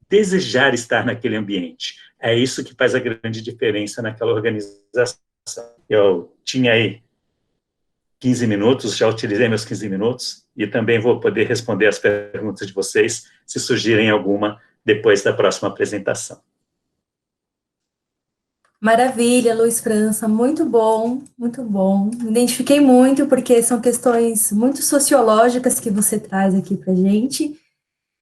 Speaker 3: Desejar estar naquele ambiente. É isso que faz a grande diferença naquela organização. Eu tinha aí 15 minutos, já utilizei meus 15 minutos, e também vou poder responder as perguntas de vocês, se surgirem alguma, depois da próxima apresentação.
Speaker 2: Maravilha, Luiz França, muito bom, muito bom. Me identifiquei muito, porque são questões muito sociológicas que você traz aqui para a gente.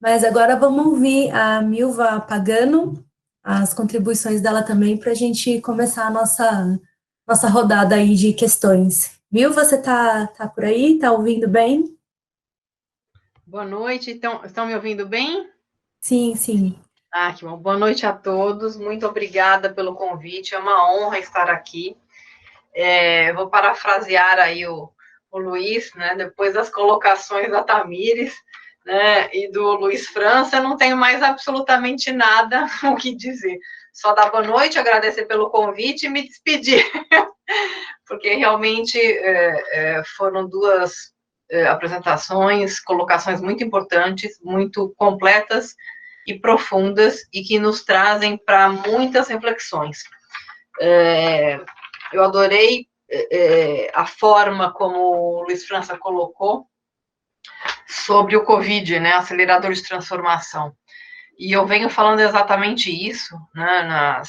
Speaker 2: Mas agora vamos ouvir a Milva Pagano, as contribuições dela também, para a gente começar a nossa rodada aí de questões. Milva, você tá por aí? Tá ouvindo bem?
Speaker 4: Boa noite, estão me ouvindo bem?
Speaker 2: Sim, sim.
Speaker 4: Ah, que bom. Boa noite a todos, muito obrigada pelo convite, é uma honra estar aqui. Vou parafrasear aí o Luiz, né, depois das colocações da Tamires, né, e do Luiz França, eu não tenho mais absolutamente nada o que dizer. Só dar boa noite, agradecer pelo convite e me despedir, porque realmente foram duas apresentações, colocações muito importantes, muito completas e profundas, e que nos trazem para muitas reflexões. Eu adorei a forma como o Luiz França colocou sobre o Covid, né, acelerador de transformação. E eu venho falando exatamente isso, né,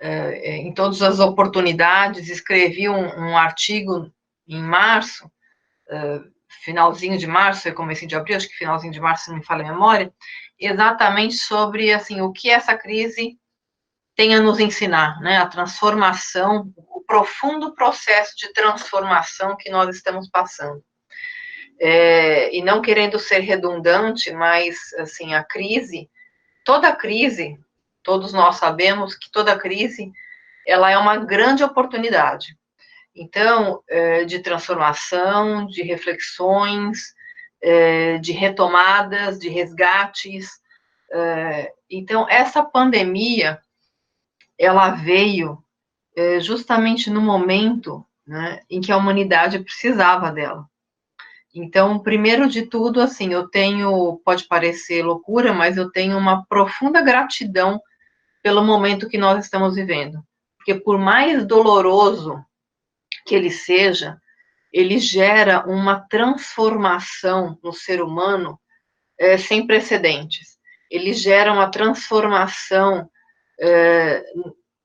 Speaker 4: em todas as oportunidades. Escrevi um artigo em março, finalzinho de março, comecinho de abril, acho que finalzinho de março, se não me falha a memória, exatamente sobre, assim, o que essa crise tem a nos ensinar, né, a transformação, o profundo processo de transformação que nós estamos passando. E não querendo ser redundante, mas, assim, a crise, toda crise, todos nós sabemos que toda crise, ela é uma grande oportunidade. Então, de transformação, de reflexões, de retomadas, de resgates. Então, essa pandemia, ela veio justamente no momento, né, em que a humanidade precisava dela. Então, primeiro de tudo, assim, pode parecer loucura, mas eu tenho uma profunda gratidão pelo momento que nós estamos vivendo. Porque por mais doloroso que ele seja, ele gera uma transformação no ser humano sem precedentes. Ele gera uma transformação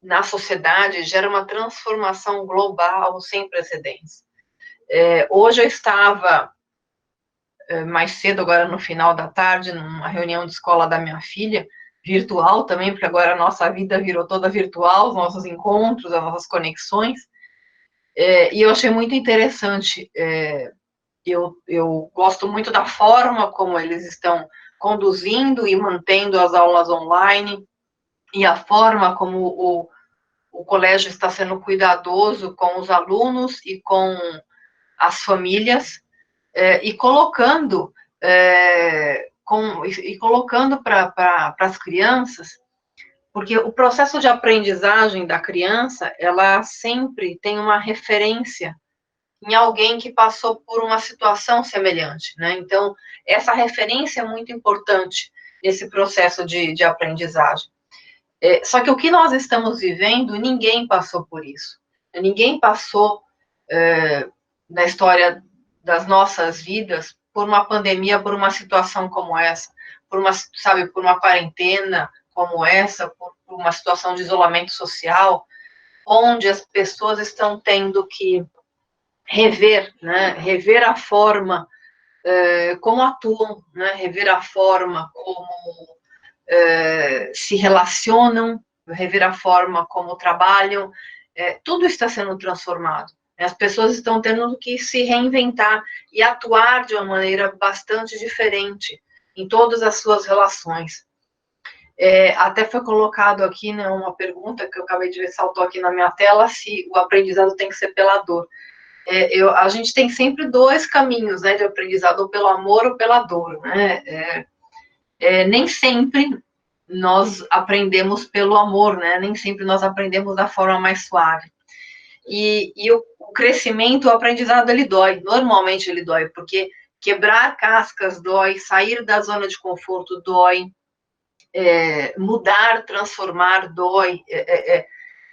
Speaker 4: na sociedade, gera uma transformação global sem precedentes. Hoje eu estava mais cedo, agora no final da tarde, numa reunião de escola da minha filha, virtual também, porque agora a nossa vida virou toda virtual, os nossos encontros, as nossas conexões, e eu achei muito interessante. Eu gosto muito da forma como eles estão conduzindo e mantendo as aulas online, e a forma como o colégio está sendo cuidadoso com os alunos e com as famílias, e colocando para as crianças, porque o processo de aprendizagem da criança, ela sempre tem uma referência em alguém que passou por uma situação semelhante, né? Então, essa referência é muito importante nesse processo de aprendizagem. Só que o que nós estamos vivendo, ninguém passou por isso. Ninguém passou na história das nossas vidas por uma pandemia, por uma situação como essa, por uma quarentena como essa, por uma situação de isolamento social, onde as pessoas estão tendo que rever a forma como atuam, né, rever a forma como se relacionam, rever a forma como trabalham, tudo está sendo transformado. As pessoas estão tendo que se reinventar e atuar de uma maneira bastante diferente em todas as suas relações. Até foi colocado aqui, né, uma pergunta que eu acabei de ver, saltou aqui na minha tela, se o aprendizado tem que ser pela dor. a gente tem sempre dois caminhos, né, de aprendizado, ou pelo amor ou pela dor, né? Nem sempre nós aprendemos pelo amor, né? Nem sempre nós aprendemos da forma mais suave. E o crescimento, o aprendizado, ele dói. Normalmente ele dói, porque quebrar cascas dói, sair da zona de conforto dói, mudar, transformar dói.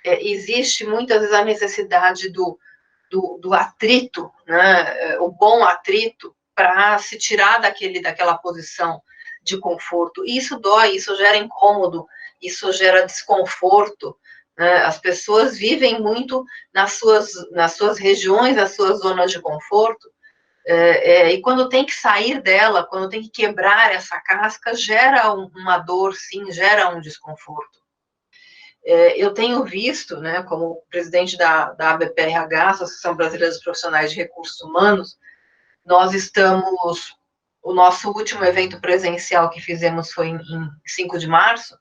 Speaker 4: Existe muitas vezes a necessidade do atrito, né? O bom atrito, para se tirar daquela posição de conforto. E isso dói, isso gera incômodo, isso gera desconforto. Né? As pessoas vivem muito nas suas regiões, nas suas zonas de conforto, e quando tem que sair dela, quando tem que quebrar essa casca, gera uma dor, sim, gera um desconforto. Eu tenho visto, né, como presidente da ABPRH, Associação Brasileira dos Profissionais de Recursos Humanos, o nosso último evento presencial que fizemos foi em 5 de março,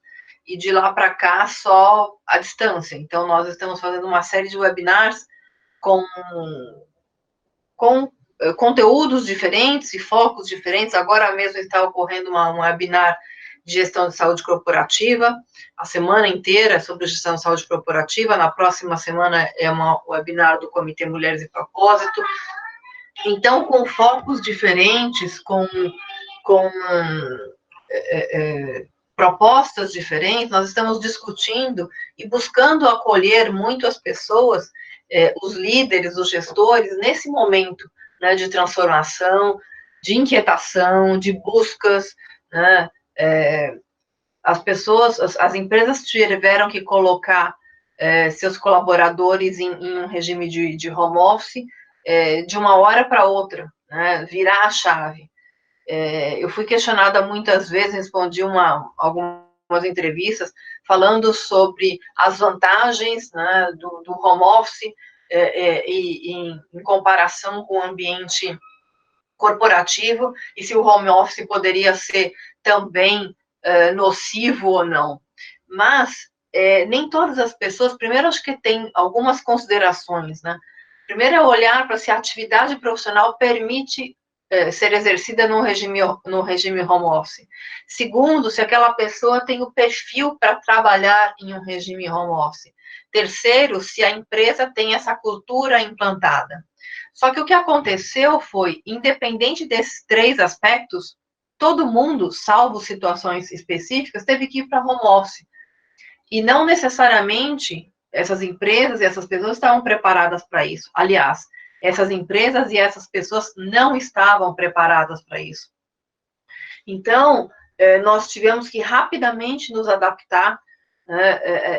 Speaker 4: e de lá para cá só à distância. Então, nós estamos fazendo uma série de webinars com conteúdos diferentes e focos diferentes. Agora mesmo está ocorrendo um webinar de gestão de saúde corporativa, a semana inteira sobre gestão de saúde corporativa. Na próxima semana é um webinar do Comitê Mulheres e Propósito. Então, com focos diferentes, com propostas diferentes, nós estamos discutindo e buscando acolher muito as pessoas, os líderes, os gestores, nesse momento, né, de transformação, de inquietação, de buscas, né? As empresas tiveram que colocar seus colaboradores em um regime de home office, de uma hora para outra, né, virar a chave. Eu fui questionada muitas vezes, respondi algumas entrevistas, falando sobre as vantagens, né, do home office, em comparação com o ambiente corporativo, e se o home office poderia ser também nocivo ou não. Mas nem todas as pessoas, primeiro acho que tem algumas considerações, né? Primeiro é olhar para se a atividade profissional permite ser exercida no regime home office. Segundo, se aquela pessoa tem o perfil para trabalhar em um regime home office. Terceiro, se a empresa tem essa cultura implantada. Só que o que aconteceu foi, independente desses três aspectos, todo mundo, salvo situações específicas, teve que ir para home office. E não necessariamente essas empresas e essas pessoas estavam preparadas para isso. Aliás, essas empresas e essas pessoas não estavam preparadas para isso. Então, nós tivemos que rapidamente nos adaptar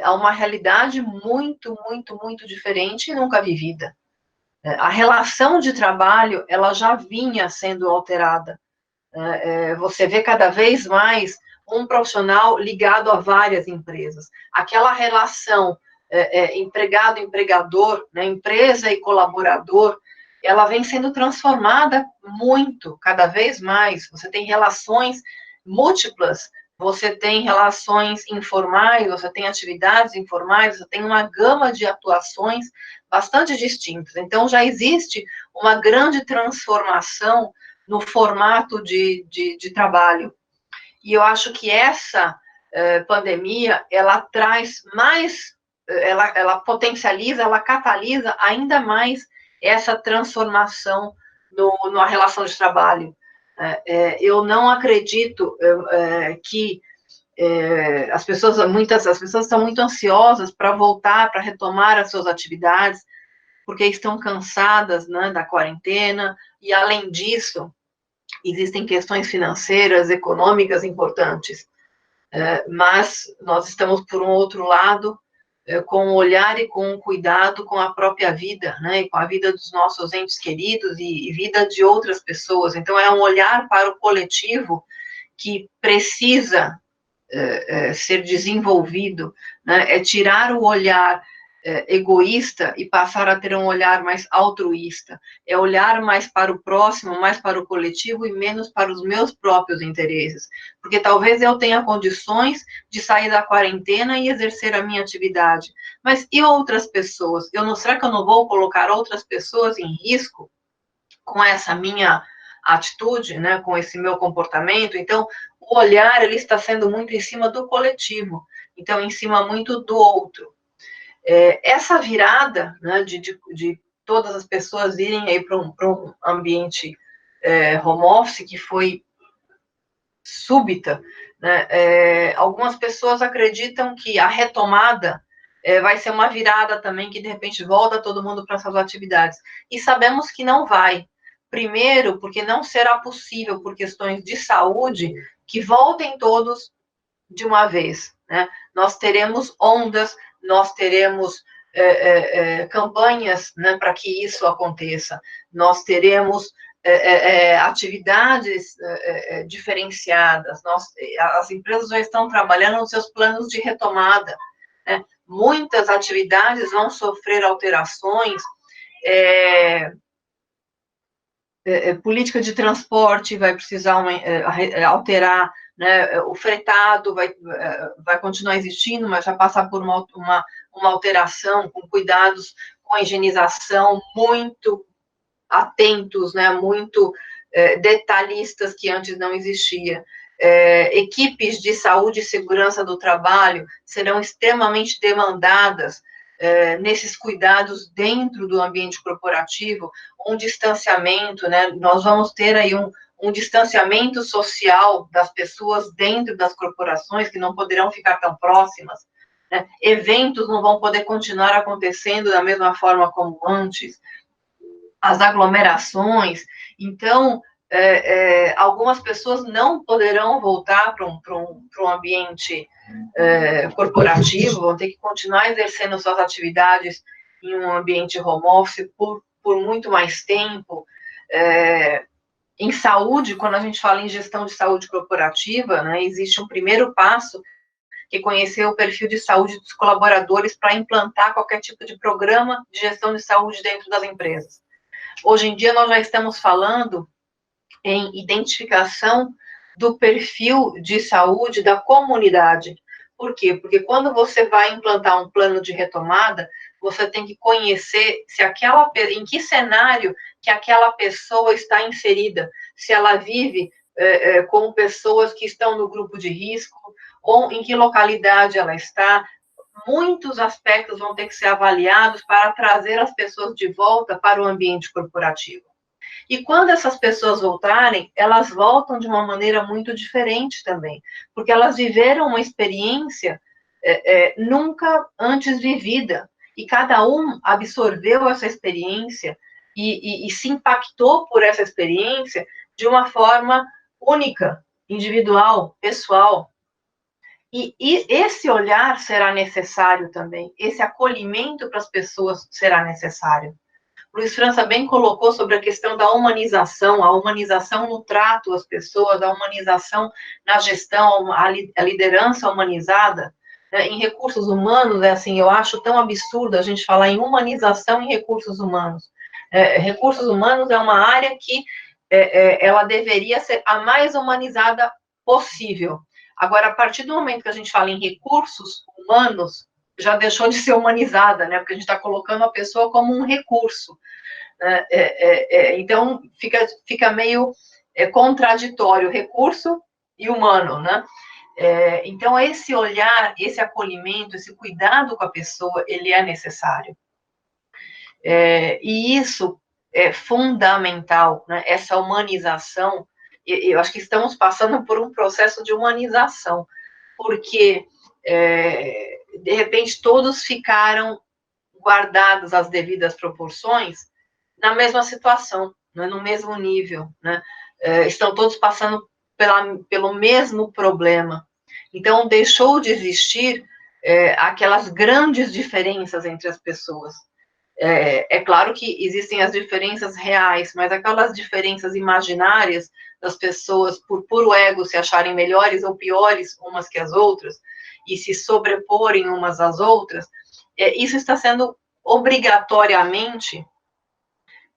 Speaker 4: a uma realidade muito, muito, muito diferente e nunca vivida. A relação de trabalho, ela já vinha sendo alterada. Você vê cada vez mais um profissional ligado a várias empresas. Aquela relação empregado-empregador, né, empresa e colaborador, ela vem sendo transformada muito, cada vez mais. Você tem relações múltiplas, você tem relações informais, você tem atividades informais, você tem uma gama de atuações bastante distintas. Então, já existe uma grande transformação no formato de trabalho. E eu acho que essa pandemia, ela traz mais, ela potencializa, ela catalisa ainda mais essa transformação na relação de trabalho. Eu não acredito que as pessoas estão muito ansiosas para voltar, para retomar as suas atividades, porque estão cansadas, né, da quarentena, e além disso, existem questões financeiras, econômicas importantes. Mas nós estamos, por um outro lado, com o olhar e com o cuidado com a própria vida, né, e com a vida dos nossos entes queridos e vida de outras pessoas. Então, é um olhar para o coletivo que precisa ser desenvolvido, né, é tirar o olhar egoísta e passar a ter um olhar mais altruísta, é olhar mais para o próximo, mais para o coletivo e menos para os meus próprios interesses, porque talvez eu tenha condições de sair da quarentena e exercer a minha atividade, mas e outras pessoas? Será que eu não vou colocar outras pessoas em risco com essa minha atitude, né, com esse meu comportamento? Então, o olhar, ele está sendo muito em cima do coletivo, então, em cima muito do outro. Essa virada, né, de todas as pessoas irem aí para um ambiente home office, que foi súbita, né, algumas pessoas acreditam que a retomada vai ser uma virada também, que de repente volta todo mundo para suas atividades, e sabemos que não vai. Primeiro, porque não será possível, por questões de saúde, que voltem todos de uma vez, né? Nós teremos ondas, nós teremos campanhas, né, para que isso aconteça, nós teremos atividades diferenciadas, as empresas já estão trabalhando nos seus planos de retomada, né? Muitas atividades vão sofrer alterações, política de transporte vai precisar alterar, né, o fretado vai continuar existindo, mas vai passar por uma alteração, com cuidados, com a higienização, muito atentos, né, muito detalhistas, que antes não existia. Equipes de saúde e segurança do trabalho serão extremamente demandadas nesses cuidados dentro do ambiente corporativo, um distanciamento, né? Nós vamos ter aí um distanciamento social das pessoas dentro das corporações, que não poderão ficar tão próximas, né? Eventos não vão poder continuar acontecendo da mesma forma como antes, as aglomerações. Então, algumas pessoas não poderão voltar para um ambiente corporativo, vão ter que continuar exercendo suas atividades em um ambiente home office por muito mais tempo. Em saúde, quando a gente fala em gestão de saúde corporativa, né, existe um primeiro passo, que é conhecer o perfil de saúde dos colaboradores para implantar qualquer tipo de programa de gestão de saúde dentro das empresas. Hoje em dia, nós já estamos falando em identificação do perfil de saúde da comunidade. Por quê? Porque quando você vai implantar um plano de retomada, você tem que conhecer em que cenário que aquela pessoa está inserida, se ela vive com pessoas que estão no grupo de risco, ou em que localidade ela está. Muitos aspectos vão ter que ser avaliados para trazer as pessoas de volta para o ambiente corporativo. E quando essas pessoas voltarem, elas voltam de uma maneira muito diferente também, porque elas viveram uma experiência nunca antes vivida, e cada um absorveu essa experiência e se impactou por essa experiência de uma forma única, individual, pessoal. E esse olhar será necessário também, esse acolhimento para as pessoas será necessário. Luiz França bem colocou sobre a questão da humanização, a humanização no trato às pessoas, a humanização na gestão, a liderança humanizada. Em recursos humanos, assim, eu acho tão absurdo a gente falar em humanização em recursos humanos. Recursos humanos é uma área que ela deveria ser a mais humanizada possível. Agora, a partir do momento que a gente fala em recursos humanos, já deixou de ser humanizada, né? Porque a gente está colocando a pessoa como um recurso. Então, fica meio contraditório, recurso e humano, né? Então, esse olhar, esse acolhimento, esse cuidado com a pessoa, ele é necessário. E isso é fundamental, né? Essa humanização. Eu acho que estamos passando por um processo de humanização, porque, de repente, todos ficaram guardados as devidas proporções na mesma situação, né, no mesmo nível, né? Estão todos passando pelo mesmo problema. Então, deixou de existir aquelas grandes diferenças entre as pessoas. É claro que existem as diferenças reais, mas aquelas diferenças imaginárias das pessoas, por puro ego, se acharem melhores ou piores umas que as outras, e se sobreporem umas às outras, isso está sendo obrigatoriamente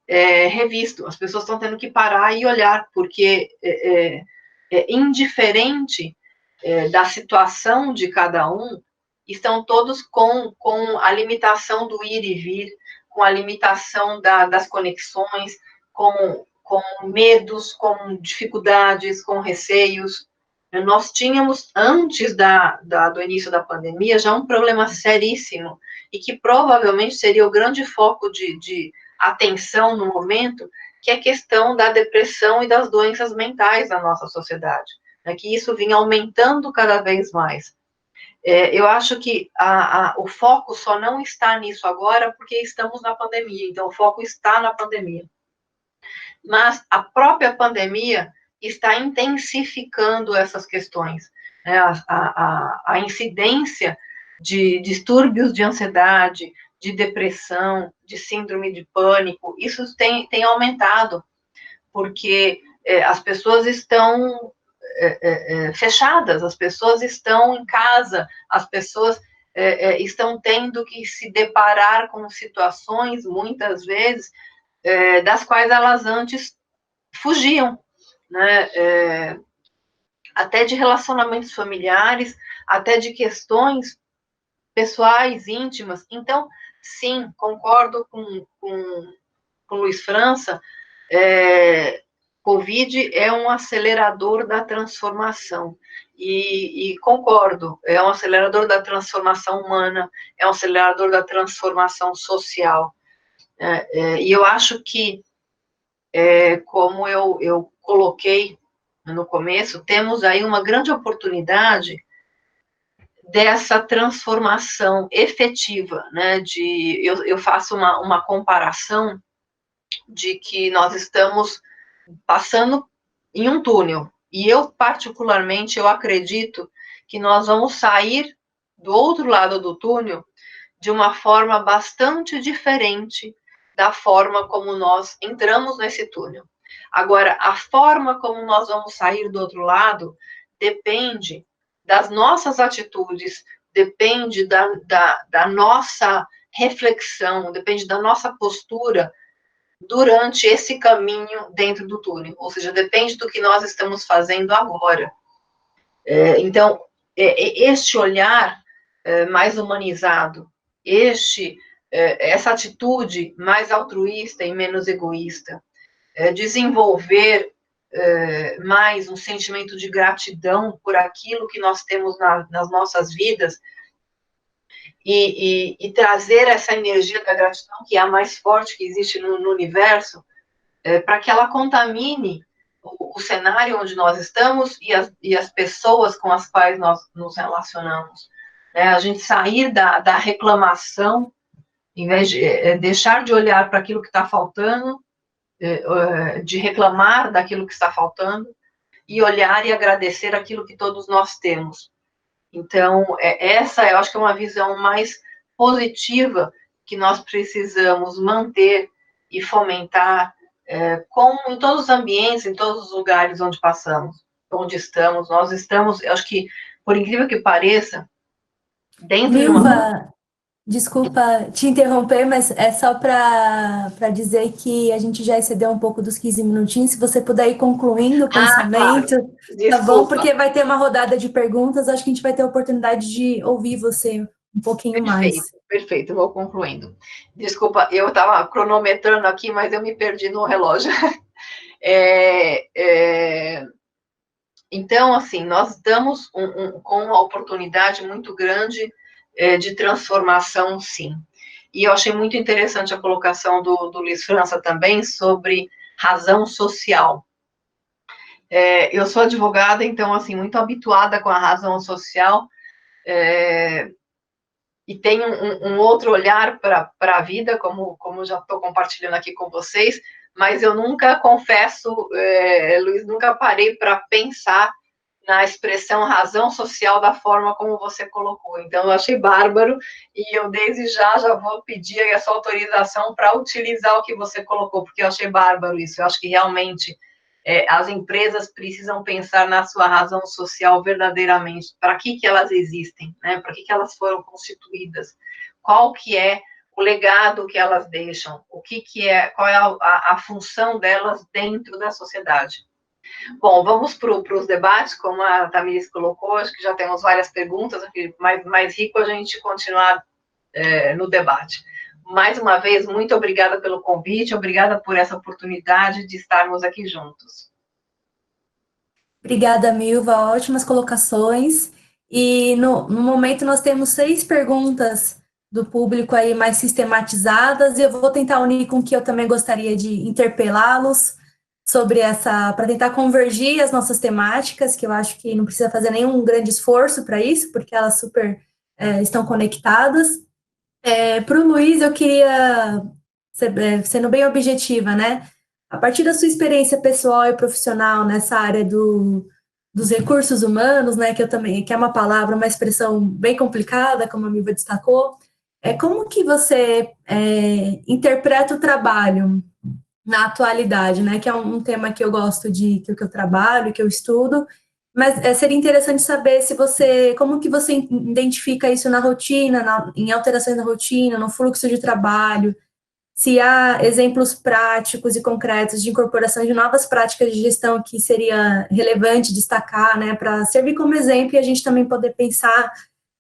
Speaker 4: revisto. As pessoas estão tendo que parar e olhar, porque indiferente da situação de cada um, estão todos com a limitação do ir e vir, com a limitação das conexões, com medos, com dificuldades, com receios. Nós tínhamos, antes do início da pandemia, já um problema seríssimo, e que provavelmente seria o grande foco de atenção no momento, que é a questão da depressão e das doenças mentais na nossa sociedade, né, que isso vinha aumentando cada vez mais. Eu acho que o foco só não está nisso agora porque estamos na pandemia, então o foco está na pandemia. Mas a própria pandemia está intensificando essas questões, né? A incidência de distúrbios de ansiedade, de depressão, de síndrome de pânico, isso tem aumentado, porque as pessoas estão fechadas, as pessoas estão em casa, as pessoas estão tendo que se deparar com situações, muitas vezes, das quais elas antes fugiam, né? Até de relacionamentos familiares, até de questões pessoais, íntimas. Então, sim, concordo com o Luiz França, Covid é um acelerador da transformação, e concordo, é um acelerador da transformação humana, é um acelerador da transformação social, e eu acho que, como eu coloquei no começo, temos aí uma grande oportunidade dessa transformação efetiva, né, eu faço uma comparação de que nós estamos passando em um túnel, e eu, particularmente, eu acredito que nós vamos sair do outro lado do túnel de uma forma bastante diferente da forma como nós entramos nesse túnel. Agora, a forma como nós vamos sair do outro lado depende das nossas atitudes, depende da nossa reflexão, depende da nossa postura durante esse caminho dentro do túnel, ou seja, depende do que nós estamos fazendo agora. Então, este olhar mais humanizado, essa atitude mais altruísta e menos egoísta, desenvolver mais um sentimento de gratidão por aquilo que nós temos nas nossas vidas, e trazer essa energia da gratidão, que é a mais forte que existe no universo, para que ela contamine o cenário onde nós estamos e as pessoas com as quais nós nos relacionamos. A gente sair da reclamação, em vez de deixar de olhar para aquilo que está faltando, de reclamar daquilo que está faltando, e olhar e agradecer aquilo que todos nós temos. Então, essa eu acho que é uma visão mais positiva que nós precisamos manter e fomentar, como em todos os ambientes, em todos os lugares onde passamos, onde estamos. Nós estamos, eu acho que, por incrível que pareça, dentro de uma...
Speaker 2: Desculpa te interromper, mas é só para dizer que a gente já excedeu um pouco dos 15 minutinhos. Se você puder ir concluindo o pensamento,
Speaker 4: claro.
Speaker 2: Tá bom? Porque vai ter uma rodada de perguntas, acho que a gente vai ter a oportunidade de ouvir você um pouquinho mais.
Speaker 4: Perfeito, vou concluindo. Desculpa, eu estava cronometrando aqui, mas eu me perdi no relógio. Então, assim, nós estamos com uma oportunidade muito grande de transformação, sim. E eu achei muito interessante a colocação do Luiz França também sobre razão social. Eu sou advogada, então, assim, muito habituada com a razão social, e tenho um outro olhar para a vida, como já estou compartilhando aqui com vocês, mas eu nunca, confesso, Luiz, nunca parei para pensar na expressão razão social da forma como você colocou. Então, eu achei bárbaro, e eu desde já vou pedir a sua autorização para utilizar o que você colocou, porque eu achei bárbaro isso. Eu acho que realmente as empresas precisam pensar na sua razão social verdadeiramente. Para que elas existem, né? Para que elas foram constituídas? qual que é o legado que elas deixam, qual é a função delas dentro da sociedade. Bom, vamos para os debates, como a Tamiris colocou, acho que já temos várias perguntas, mais rico a gente continuar no debate. Mais uma vez, muito obrigada pelo convite, obrigada por essa oportunidade de estarmos aqui juntos.
Speaker 2: Obrigada, Milva, ótimas colocações. E no momento nós temos 6 perguntas do público aí mais sistematizadas, e eu vou tentar unir com o que eu também gostaria de interpelá-los sobre para tentar convergir as nossas temáticas, que eu acho que não precisa fazer nenhum grande esforço para isso, porque elas super estão conectadas. Para o Luiz, eu queria, sendo bem objetiva, né? A partir da sua experiência pessoal e profissional nessa área dos recursos humanos, né, que é uma palavra, uma expressão bem complicada, como a Milva destacou, como que você interpreta o trabalho na atualidade, né, que é um tema que eu gosto que eu trabalho, que eu estudo, mas seria interessante saber como que você identifica isso na rotina, em alterações na rotina, no fluxo de trabalho, se há exemplos práticos e concretos de incorporação de novas práticas de gestão que seria relevante destacar, né, para servir como exemplo e a gente também poder pensar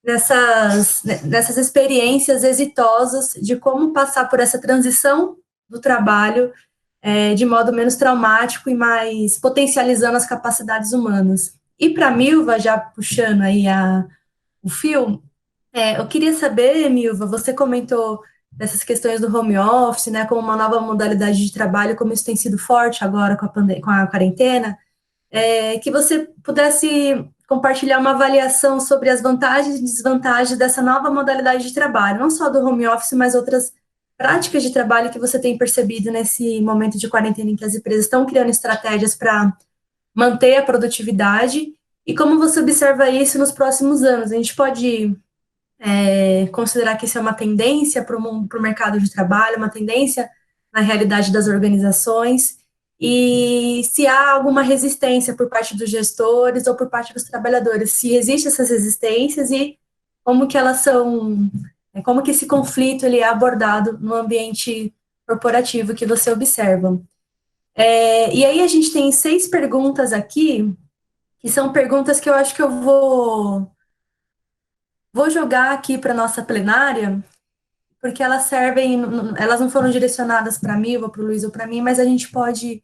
Speaker 2: nessas experiências exitosas de como passar por essa transição do trabalho de modo menos traumático e mais potencializando as capacidades humanas. E para a Milva, já puxando aí o fio, eu queria saber, Milva, você comentou dessas questões do home office, né, como uma nova modalidade de trabalho, como isso tem sido forte agora com a quarentena, que você pudesse compartilhar uma avaliação sobre as vantagens e desvantagens dessa nova modalidade de trabalho, não só do home office, mas outras práticas de trabalho que você tem percebido nesse momento de quarentena em que as empresas estão criando estratégias para manter a produtividade, e como você observa isso nos próximos anos. A gente pode considerar que isso é uma tendência para o mercado de trabalho, uma tendência na realidade das organizações, e se há alguma resistência por parte dos gestores ou por parte dos trabalhadores, se existem essas resistências e como que elas são, como que esse conflito ele é abordado no ambiente corporativo que você observa. E aí a gente tem 6 perguntas aqui, que são perguntas que eu acho que eu vou jogar aqui para a nossa plenária, porque elas servem, elas não foram direcionadas para mim, ou para o Luiz ou para mim, mas a gente pode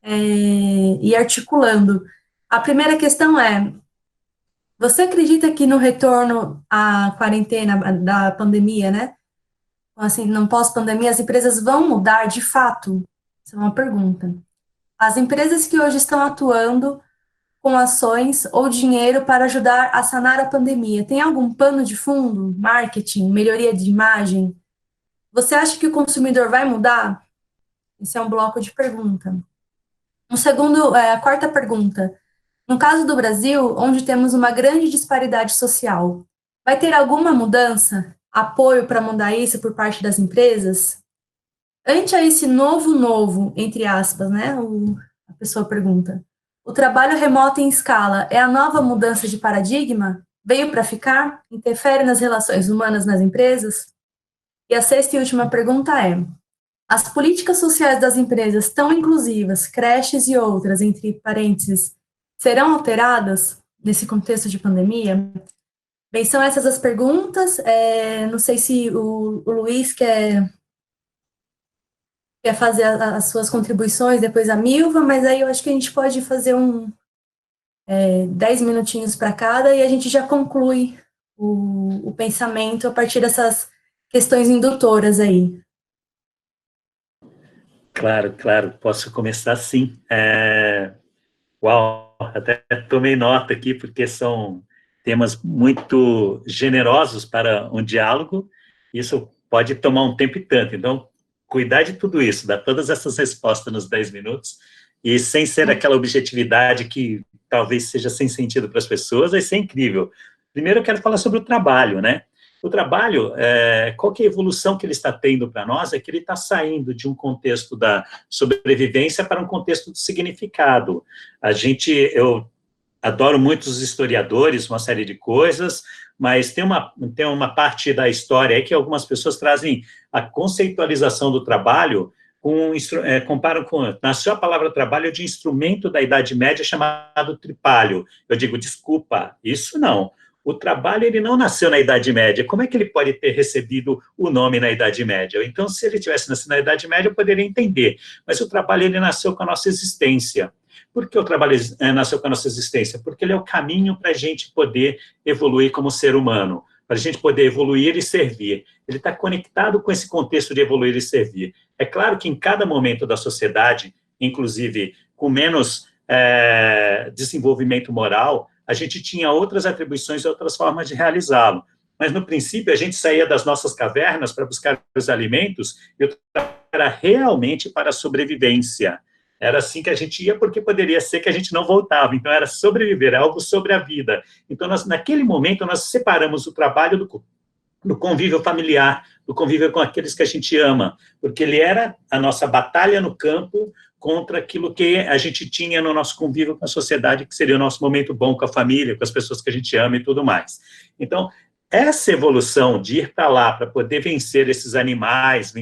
Speaker 2: ir articulando. A primeira questão é, você acredita que no retorno à quarentena da pandemia, né, assim, não pós-pandemia, as empresas vão mudar de fato? Essa é uma pergunta. As empresas que hoje estão atuando com ações ou dinheiro para ajudar a sanar a pandemia, tem algum pano de fundo, marketing, melhoria de imagem? Você acha que o consumidor vai mudar? Esse é um bloco de pergunta. A quarta pergunta. No caso do Brasil, onde temos uma grande disparidade social, vai ter alguma mudança, apoio para mudar isso por parte das empresas? Ante a esse novo, entre aspas, né, a pessoa pergunta, o trabalho remoto em escala é a nova mudança de paradigma? Veio para ficar? Interfere nas relações humanas nas empresas? E a sexta e última pergunta é, as políticas sociais das empresas tão inclusivas, creches e outras, entre parênteses, serão alteradas nesse contexto de pandemia? Bem, são essas as perguntas. Não sei se o Luiz quer fazer as suas contribuições, depois a Milva, mas aí eu acho que a gente pode fazer 10 minutinhos para cada e a gente já conclui o pensamento a partir dessas questões indutoras aí.
Speaker 3: Claro, posso começar sim. Uau, até tomei nota aqui, porque são temas muito generosos para um diálogo, isso pode tomar um tempo e tanto, então, cuidar de tudo isso, dar todas essas respostas nos 10 minutos, e sem ser aquela objetividade que talvez seja sem sentido para as pessoas, vai ser incrível. Primeiro eu quero falar sobre o trabalho, né? O trabalho, qual que é a evolução que ele está tendo para nós? É que ele está saindo de um contexto da sobrevivência para um contexto do significado. Eu adoro muitos historiadores, uma série de coisas, mas tem uma parte da história aí que algumas pessoas trazem a conceitualização do trabalho, comparam com, nasceu a palavra trabalho de instrumento da Idade Média chamado tripalho. Eu digo, desculpa, isso não. O trabalho, ele não nasceu na Idade Média. Como é que ele pode ter recebido o nome na Idade Média? Então, se ele tivesse nascido na Idade Média, eu poderia entender. Mas o trabalho, ele nasceu com a nossa existência. Por que o trabalho nasceu com a nossa existência? Porque ele é o caminho para a gente poder evoluir como ser humano, para a gente poder evoluir e servir. Ele está conectado com esse contexto de evoluir e servir. É claro que em cada momento da sociedade, inclusive com menos desenvolvimento moral, a gente tinha outras atribuições e outras formas de realizá-lo. Mas, no princípio, a gente saía das nossas cavernas para buscar os alimentos e o trabalho era realmente para a sobrevivência. Era assim que a gente ia, porque poderia ser que a gente não voltava. Então, era sobreviver, algo sobre a vida. Então, naquele momento, nós separamos o trabalho do convívio familiar, do convívio com aqueles que a gente ama, porque ele era a nossa batalha no campo contra aquilo que a gente tinha no nosso convívio com a sociedade, que seria o nosso momento bom com a família, com as pessoas que a gente ama e tudo mais. Então, essa evolução de ir para lá, para poder vencer esses animais,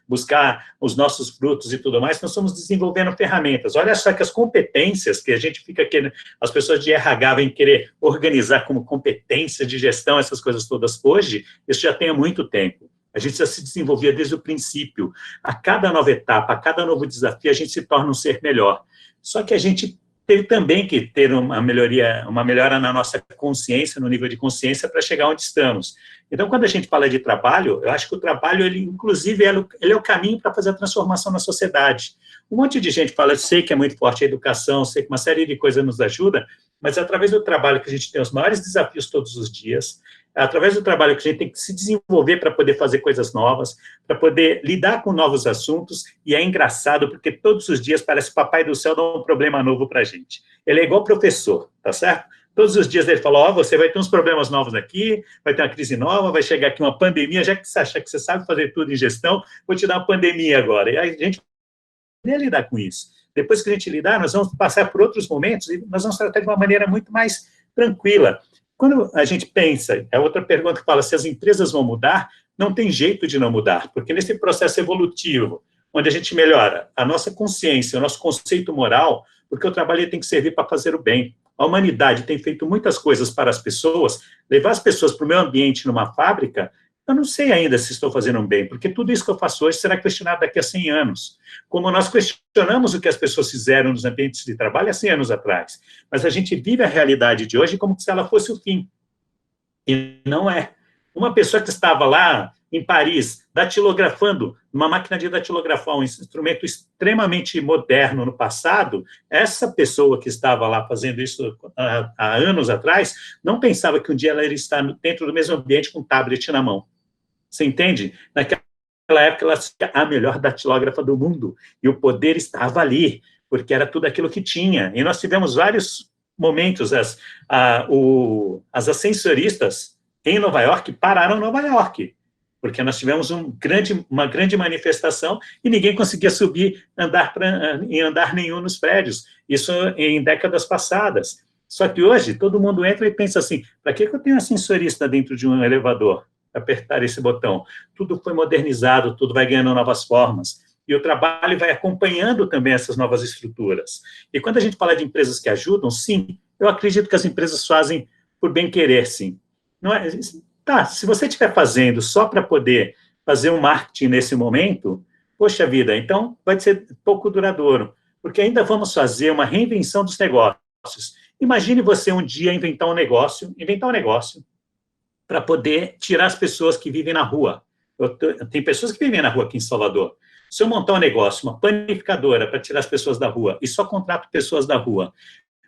Speaker 3: buscar os nossos frutos e tudo mais, nós estamos desenvolvendo ferramentas. Olha só que as competências que a gente fica querendo, as pessoas de RH vêm querer organizar como competência de gestão, essas coisas todas hoje, isso já tem há muito tempo. A gente já se desenvolvia desde o princípio. A cada nova etapa, a cada novo desafio, a gente se torna um ser melhor. Só que a gente teve também que ter uma melhora na nossa consciência, no nível de consciência, para chegar onde estamos. Então, quando a gente fala de trabalho, eu acho que o trabalho, ele, inclusive, ele é o caminho para fazer a transformação na sociedade. Um monte de gente fala, sei que é muito forte a educação, sei que uma série de coisas nos ajuda, mas é através do trabalho que a gente tem os maiores desafios todos os dias, é através do trabalho que a gente tem que se desenvolver para poder fazer coisas novas, para poder lidar com novos assuntos, e é engraçado, porque todos os dias parece que o Papai do Céu dá um problema novo para a gente. Ele é igual professor, tá certo? Todos os dias ele fala, você vai ter uns problemas novos aqui, vai ter uma crise nova, vai chegar aqui uma pandemia, já que você acha que você sabe fazer tudo em gestão, vou te dar uma pandemia agora. E a gente vai lidar com isso. Depois que a gente lidar, nós vamos passar por outros momentos e nós vamos tratar de uma maneira muito mais tranquila. Quando a gente pensa, é outra pergunta que fala, se as empresas vão mudar, não tem jeito de não mudar, porque nesse processo evolutivo, onde a gente melhora a nossa consciência, o nosso conceito moral, porque o trabalho tem que servir para fazer o bem. A humanidade tem feito muitas coisas para as pessoas, levar as pessoas para o meio ambiente numa fábrica, eu não sei ainda se estou fazendo um bem, porque tudo isso que eu faço hoje será questionado daqui a 100 anos. Como nós questionamos o que as pessoas fizeram nos ambientes de trabalho há 100 anos atrás. Mas a gente vive a realidade de hoje como se ela fosse o fim. E não é. Uma pessoa que estava lá em Paris, datilografando, uma máquina de datilografar, um instrumento extremamente moderno no passado, essa pessoa que estava lá fazendo isso há anos atrás, não pensava que um dia ela iria estar dentro do mesmo ambiente com um tablet na mão. Você entende? Naquela época, ela era a melhor datilógrafa do mundo, e o poder estava ali, porque era tudo aquilo que tinha. E nós tivemos vários momentos, as ascensoristas em Nova York pararam em Nova York, porque nós tivemos uma grande manifestação e ninguém conseguia subir em andar nenhum nos prédios, isso em décadas passadas. Só que hoje, todo mundo entra e pensa assim, para que eu tenho um ascensorista dentro de um elevador? Apertar esse botão. Tudo foi modernizado, tudo vai ganhando novas formas, e o trabalho vai acompanhando também essas novas estruturas. E quando a gente fala de empresas que ajudam, sim, eu acredito que as empresas fazem por bem querer, sim. Não é, se você estiver fazendo só para poder fazer um marketing nesse momento, poxa vida, então vai ser pouco duradouro, porque ainda vamos fazer uma reinvenção dos negócios. Imagine você um dia inventar um negócio para poder tirar as pessoas que vivem na rua. Tem pessoas que vivem na rua aqui em Salvador. Se eu montar um negócio, uma panificadora para tirar as pessoas da rua, e só contrato pessoas da rua,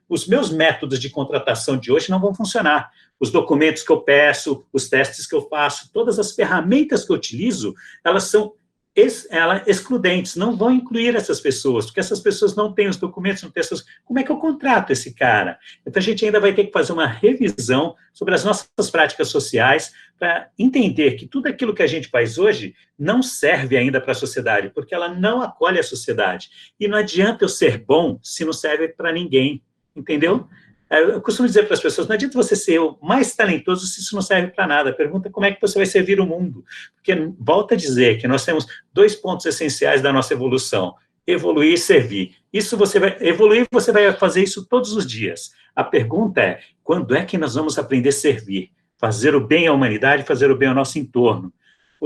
Speaker 3: os meus métodos de contratação de hoje não vão funcionar. Os documentos que eu peço, os testes que eu faço, todas as ferramentas que eu utilizo, elas são excludentes, não vão incluir essas pessoas, porque essas pessoas não têm os documentos, não têm essas... Como é que eu contrato esse cara? Então, a gente ainda vai ter que fazer uma revisão sobre as nossas práticas sociais para entender que tudo aquilo que a gente faz hoje não serve ainda para a sociedade, porque ela não acolhe a sociedade. E não adianta eu ser bom se não serve para ninguém, entendeu? Eu costumo dizer para as pessoas, não adianta você ser o mais talentoso se isso não serve para nada. Pergunta como é que você vai servir o mundo. Porque, volta a dizer que nós temos 2 pontos essenciais da nossa evolução: evoluir e servir. Isso você vai evoluir, você vai fazer isso todos os dias. A pergunta é, quando é que nós vamos aprender a servir? Fazer o bem à humanidade, fazer o bem ao nosso entorno.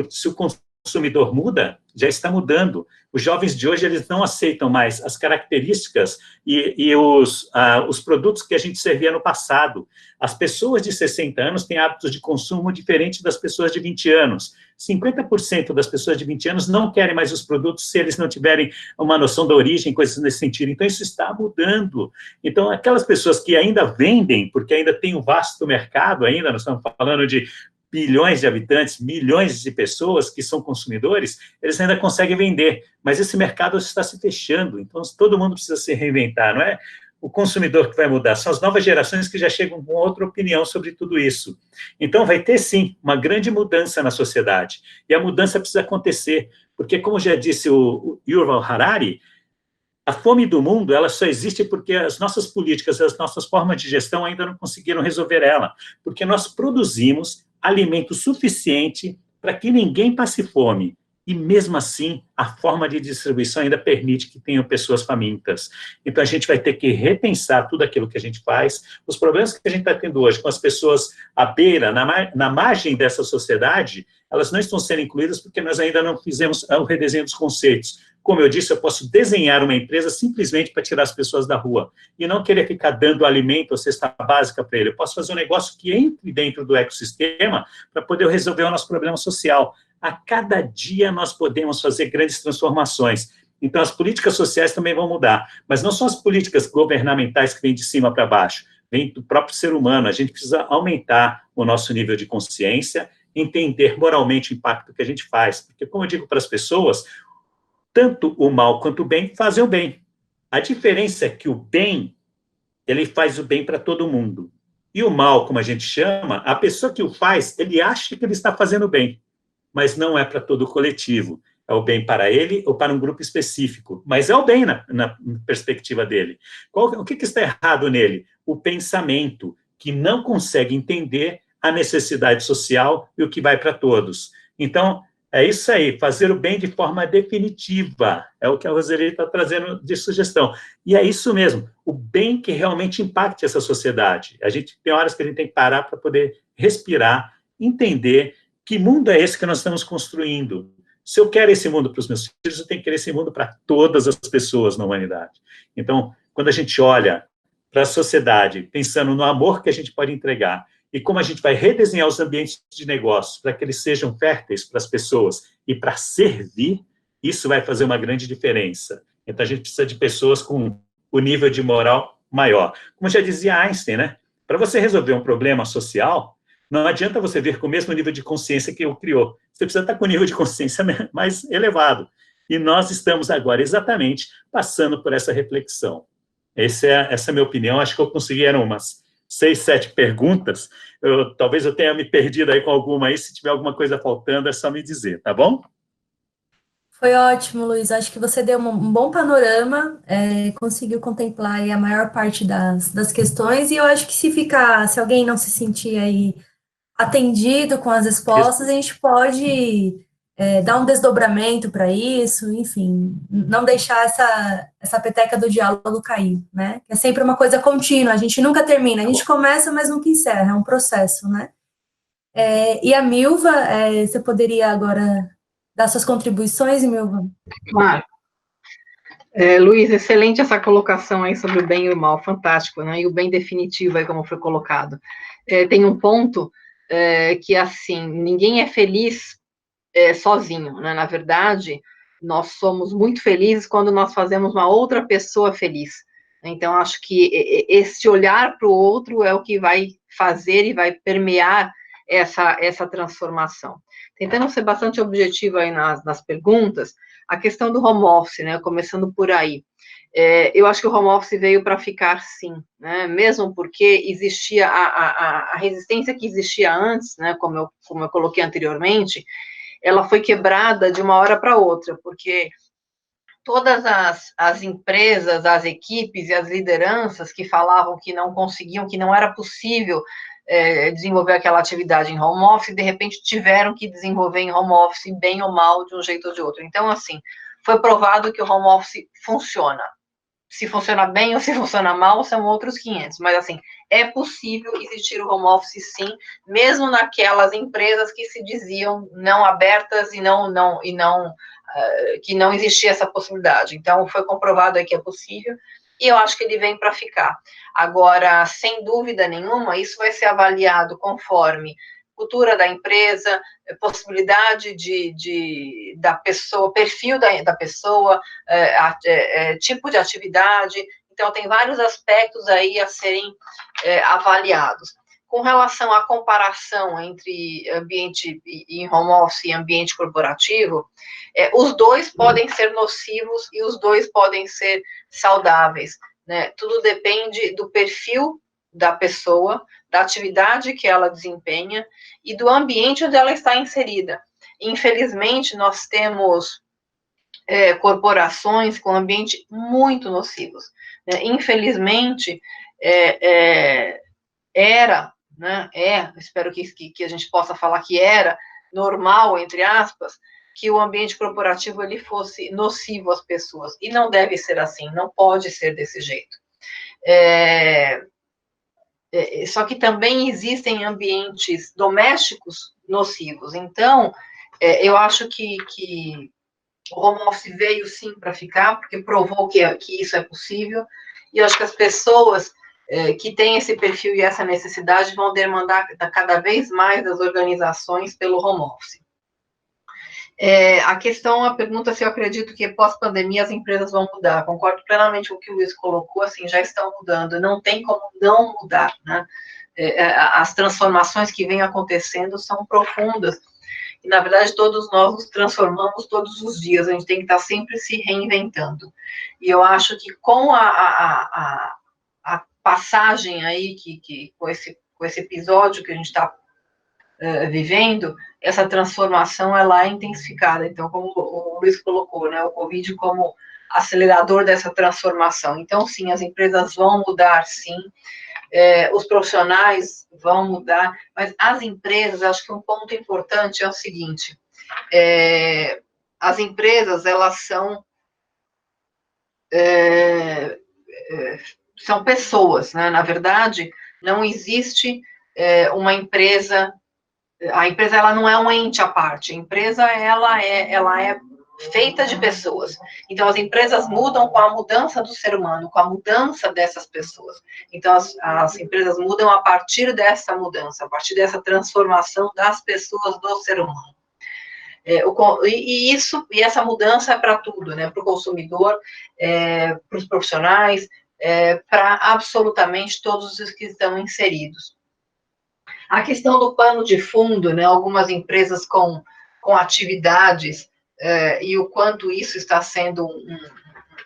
Speaker 3: Se o consumidor muda, já está mudando. Os jovens de hoje, eles não aceitam mais as características e os produtos que a gente servia no passado. As pessoas de 60 anos têm hábitos de consumo diferentes das pessoas de 20 anos. 50% das pessoas de 20 anos não querem mais os produtos se eles não tiverem uma noção da origem, coisas nesse sentido. Então, isso está mudando. Então, aquelas pessoas que ainda vendem, porque ainda tem um vasto mercado ainda, nós estamos falando de bilhões de habitantes, milhões de pessoas que são consumidores, eles ainda conseguem vender, mas esse mercado está se fechando, então todo mundo precisa se reinventar, não é o consumidor que vai mudar, são as novas gerações que já chegam com outra opinião sobre tudo isso. Então vai ter, sim, uma grande mudança na sociedade, e a mudança precisa acontecer, porque, como já disse o Yuval Harari, a fome do mundo, ela só existe porque as nossas políticas, as nossas formas de gestão ainda não conseguiram resolver ela, porque nós produzimos alimento suficiente para que ninguém passe fome, e mesmo assim, a forma de distribuição ainda permite que tenham pessoas famintas. Então, a gente vai ter que repensar tudo aquilo que a gente faz, os problemas que a gente está tendo hoje com as pessoas à beira, na margem dessa sociedade, elas não estão sendo incluídas porque nós ainda não fizemos o redesenho dos conceitos. Como eu disse, eu posso desenhar uma empresa simplesmente para tirar as pessoas da rua e não querer ficar dando alimento ou cesta básica para ele. Eu posso fazer um negócio que entre dentro do ecossistema para poder resolver o nosso problema social. A cada dia nós podemos fazer grandes transformações. Então, as políticas sociais também vão mudar, mas não são as políticas governamentais que vêm de cima para baixo, vem do próprio ser humano. A gente precisa aumentar o nosso nível de consciência, entender moralmente o impacto que a gente faz, porque, como eu digo para as pessoas, tanto o mal quanto o bem fazem o bem. A diferença é que o bem, ele faz o bem para todo mundo. E o mal, como a gente chama, a pessoa que o faz, ele acha que ele está fazendo bem, mas não é para todo o coletivo. É o bem para ele ou para um grupo específico, mas é o bem na perspectiva dele. O que está errado nele? O pensamento, que não consegue entender a necessidade social e o que vai para todos. Então, é isso aí, fazer o bem de forma definitiva, é o que a Roseli está trazendo de sugestão. E é isso mesmo, o bem que realmente impacte essa sociedade. A gente tem horas que a gente tem que parar para poder respirar, entender que mundo é esse que nós estamos construindo. Se eu quero esse mundo para os meus filhos, eu tenho que querer esse mundo para todas as pessoas na humanidade. Então, quando a gente olha para a sociedade, pensando no amor que a gente pode entregar, e como a gente vai redesenhar os ambientes de negócios para que eles sejam férteis para as pessoas e para servir, isso vai fazer uma grande diferença. Então, a gente precisa de pessoas com o nível de moral maior. Como já dizia Einstein, né? Para você resolver um problema social, não adianta você vir com o mesmo nível de consciência que eu criou. Você precisa estar com o nível de consciência mais elevado. E nós estamos agora exatamente passando por essa reflexão. Essa é a minha opinião. Acho que eu consegui, eram umas 6, 7 perguntas, talvez eu tenha me perdido aí com alguma aí, se tiver alguma coisa faltando, é só me dizer, tá bom?
Speaker 2: Foi ótimo, Luiz, acho que você deu um bom panorama, conseguiu contemplar aí a maior parte das questões, e eu acho que se alguém não se sentir aí atendido com as respostas, a gente pode dar um desdobramento para isso, enfim, não deixar essa peteca do diálogo cair, né? É sempre uma coisa contínua, a gente nunca termina, a gente começa, mas nunca encerra, é um processo, né? E a Milva, você poderia agora dar suas contribuições, Milva?
Speaker 4: Claro. Luiz, excelente essa colocação aí sobre o bem e o mal, fantástico, né? E o bem definitivo aí, como foi colocado. Tem um ponto que, assim, ninguém é feliz sozinho, né? Na verdade, nós somos muito felizes quando nós fazemos uma outra pessoa feliz. Então, acho que esse olhar para o outro é o que vai fazer e vai permear essa transformação. Tentando ser bastante objetivo aí nas perguntas, a questão do home office, né? Começando por aí. Eu acho que o home office veio para ficar, sim, né? Mesmo porque existia a resistência que existia antes, né? Como eu coloquei anteriormente, ela foi quebrada de uma hora para outra, porque todas as empresas, as equipes e as lideranças que falavam que não conseguiam, que não era possível desenvolver aquela atividade em home office, de repente tiveram que desenvolver em home office, bem ou mal, de um jeito ou de outro. Então, assim, foi provado que o home office funciona. Se funciona bem ou se funciona mal, são outros 500. Mas, assim, é possível existir o home office, sim, mesmo naquelas empresas que se diziam não abertas e que não existia essa possibilidade. Então, foi comprovado aí que é possível, e eu acho que ele vem para ficar. Agora, sem dúvida nenhuma, isso vai ser avaliado conforme cultura da empresa, possibilidade da pessoa, perfil da pessoa, tipo de atividade. Então, tem vários aspectos aí a serem avaliados. Com relação à comparação entre ambiente em home office e ambiente corporativo, os dois podem ser nocivos e os dois podem ser saudáveis, né? Tudo depende do perfil da pessoa, da atividade que ela desempenha e do ambiente onde ela está inserida. Infelizmente, nós temos corporações com ambiente muito nocivos, né? Infelizmente, era, né, espero que a gente possa falar que era normal, entre aspas, que o ambiente corporativo ele fosse nocivo às pessoas, e não deve ser assim, não pode ser desse jeito. Só que também existem ambientes domésticos nocivos, então, eu acho que o home office veio sim para ficar, porque provou que isso é possível, e eu acho que as pessoas que têm esse perfil e essa necessidade vão demandar cada vez mais das organizações pelo home office. A pergunta se eu acredito que pós-pandemia as empresas vão mudar. Concordo plenamente com o que o Luiz colocou, assim, já estão mudando, não tem como não mudar, né? As transformações que vêm acontecendo são profundas, e, na verdade, todos nós nos transformamos todos os dias, a gente tem que estar sempre se reinventando. E eu acho que com a passagem aí, com esse episódio que a gente está vivendo, essa transformação, ela é intensificada. Então, como o Luiz colocou, né, o Covid como acelerador dessa transformação. Então, sim, as empresas vão mudar, sim, os profissionais vão mudar, mas as empresas, acho que um ponto importante é o seguinte, as empresas, elas são pessoas, né? Na verdade, não existe uma empresa, a empresa ela não é um ente à parte, a empresa ela é feita de pessoas. Então, as empresas mudam com a mudança do ser humano, com a mudança dessas pessoas. Então, as empresas mudam a partir dessa mudança, a partir dessa transformação das pessoas do ser humano. E essa mudança é para tudo, né? Para o consumidor, para os profissionais, para absolutamente todos os que estão inseridos. A questão do pano de fundo, né? Algumas empresas com atividades e o quanto isso está sendo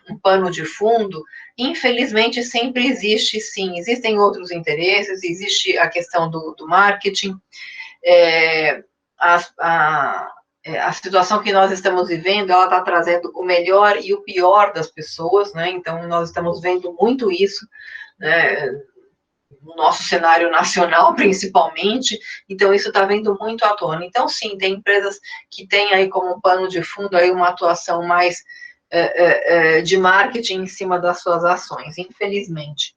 Speaker 4: um pano de fundo, infelizmente sempre existe, sim, existem outros interesses, existe a questão do marketing, a situação que nós estamos vivendo, ela está trazendo o melhor e o pior das pessoas, né? Então, nós estamos vendo muito isso, né, no nosso cenário nacional, principalmente, então isso está vindo muito à tona. Então, sim, tem empresas que têm aí como pano de fundo aí uma atuação mais de marketing em cima das suas ações, infelizmente.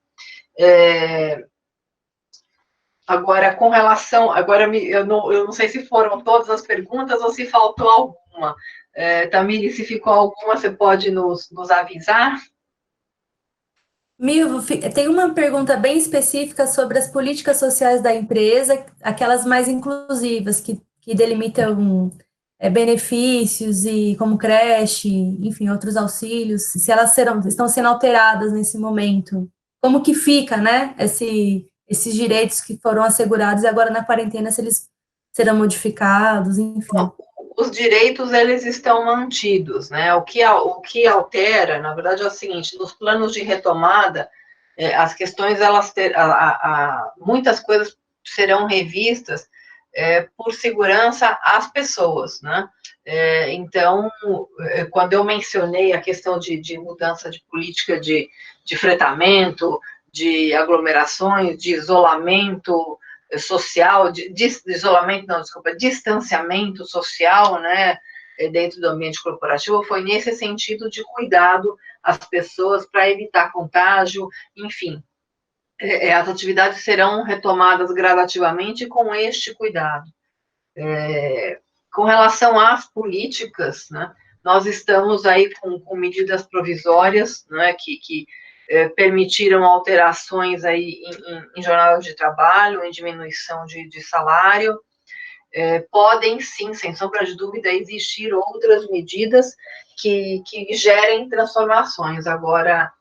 Speaker 4: Agora, com relação... eu não sei se foram todas as perguntas ou se faltou alguma. Tamires, se ficou alguma, você pode nos avisar?
Speaker 2: Milvo, tem uma pergunta bem específica sobre as políticas sociais da empresa, aquelas mais inclusivas, que delimitam benefícios e como creche, enfim, outros auxílios, se elas estão sendo alteradas nesse momento. Como que fica, né, esses direitos que foram assegurados e agora na quarentena, se eles serão modificados, enfim.
Speaker 4: Bom, os direitos, eles estão mantidos, né? O que altera, na verdade, é o seguinte, nos planos de retomada, as questões, muitas coisas serão revistas por segurança às pessoas, né? Então, quando eu mencionei a questão de mudança de política de fretamento, de aglomerações, de isolamento social, distanciamento social, né, dentro do ambiente corporativo, foi nesse sentido de cuidado às pessoas para evitar contágio, enfim. As atividades serão retomadas gradativamente com este cuidado. Com relação às políticas, né, nós estamos aí com medidas provisórias, né, que permitiram alterações aí em jornada de trabalho, em diminuição de salário. Podem, sim, sem sombra de dúvida, existir outras medidas que gerem transformações. Agora,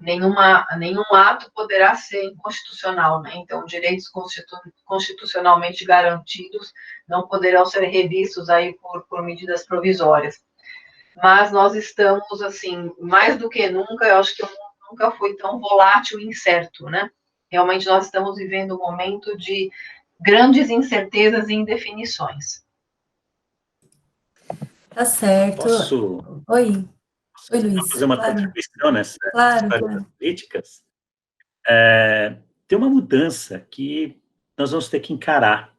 Speaker 4: nenhum ato poderá ser inconstitucional, né? Então, direitos constitucionalmente garantidos não poderão ser revistos aí por medidas provisórias. Mas nós estamos, assim, mais do que nunca, eu acho que nunca foi tão volátil e incerto, né? Realmente nós estamos vivendo um momento de grandes incertezas e indefinições.
Speaker 2: Tá certo.
Speaker 3: Posso
Speaker 2: Oi, Luiz.
Speaker 3: fazer uma
Speaker 2: Claro.
Speaker 3: contribuição nessa
Speaker 2: Claro.
Speaker 3: das políticas? Tem uma mudança que nós vamos ter que encarar.